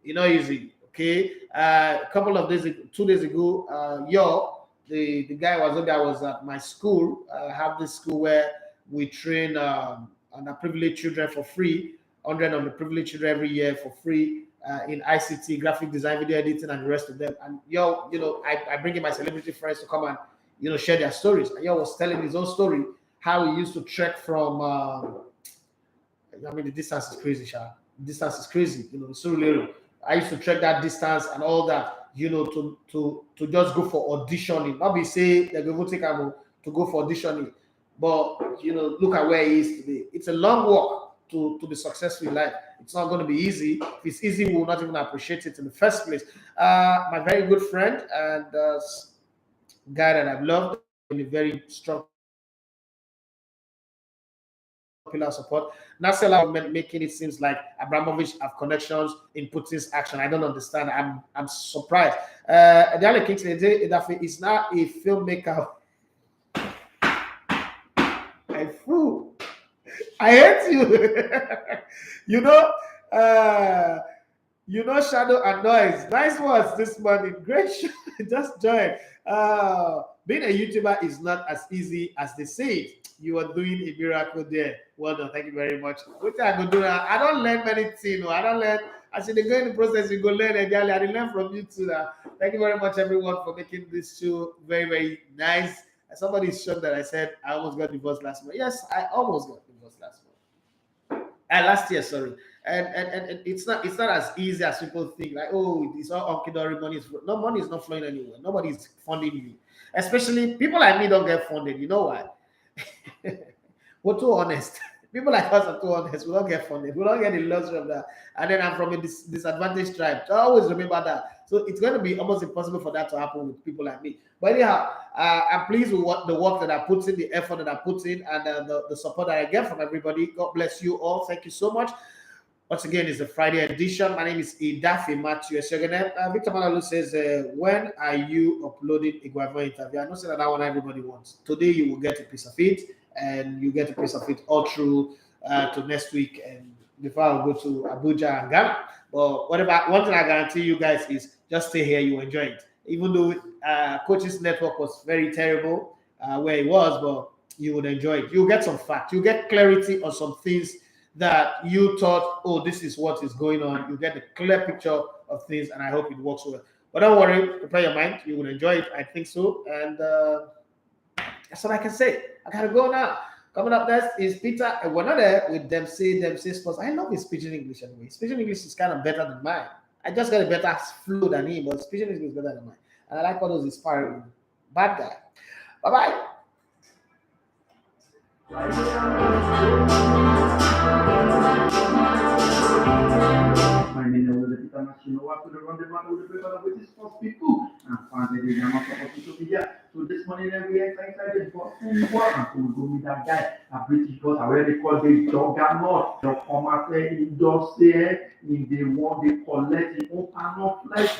It's not easy. Okay, a couple of days, 2 days ago, the guy was at my school. I have this school where we train underprivileged children for free, 100 underprivileged children every year for free in ICT, graphic design, video editing, and the rest of them. And I bring in my celebrity friends to come and share their stories. And was telling his own story, how he used to trek from. The distance is crazy, Sha. The distance is crazy. Surulere. I used to trek that distance and all that, to just go for auditioning. Not be say they go take him to go for auditioning, but look at where he is today. It's a long walk to be successful in life. It's not going to be easy. If it's easy, we will not even appreciate it in the first place. My very good friend and guy that I've loved in a very strong pillar support. Nasela making it seems like Abramovich have connections in Putin's action. I don't understand. I'm surprised. The other king is now a filmmaker. A fool. I hate you. Shadow and Noise. Nice words this morning. Great show. Just join. Being a YouTuber is not as easy as they say it. You are doing a miracle there. Well done. Thank you very much. What I go do now? I don't learn many things. I don't learn. As they go in the process, you go learn again. I learn from you too. Thank you very much, everyone, for making this show very, very nice. Somebody is shocked that I said I almost got divorced last month. Yes, I almost got divorced last month. Last year, sorry. And it's not as easy as people think. Like, oh, it's all hunky-dory, money is not flowing anywhere. Nobody is funding you. Especially people like me don't get funded. You know why? We're too honest. People like us are too honest. We don't get funded. We don't get the luxury of that. And then I'm from a disadvantaged tribe. So always remember that. So it's going to be almost impossible for that to happen with people like me. But anyhow, I'm pleased with the work that I put in, the effort that I put in, and the support that I get from everybody. God bless you all. Thank you so much. Once again, it's the Friday edition. My name is Idafe Matthew. Victor Malalu says, when are you uploading a Guava interview? I know that one everybody wants. Today you will get a piece of it, and you get a piece of it all through to next week. And before I go to Abuja and Ghana. But one thing I guarantee you guys is just stay here, you enjoy it. Even though Coach's network was very terrible where it was, but you would enjoy it. You'll get some facts. You get clarity on some things that you thought, oh, this is what is going on. You get a clear picture of things, and I hope it works well. But don't worry, prepare your mind. You will enjoy it. I think so. And that's what I can say. I gotta go now. Coming up next is Peter. And we're not there with them say sports. I love his speaking English anyway. Speaking English is kind of better than mine. I just got a better flow than him, but speaking English is better than mine. And I like all those inspiring. Bad guy. Bye-bye. My name is International to the rendezvous with the paper with this sports people and find the name of social media. So this morning we are excited for football and so we go meet that guy, a British boss, I already called the juggernaut. The former indoor say in the one they collect the open up flight.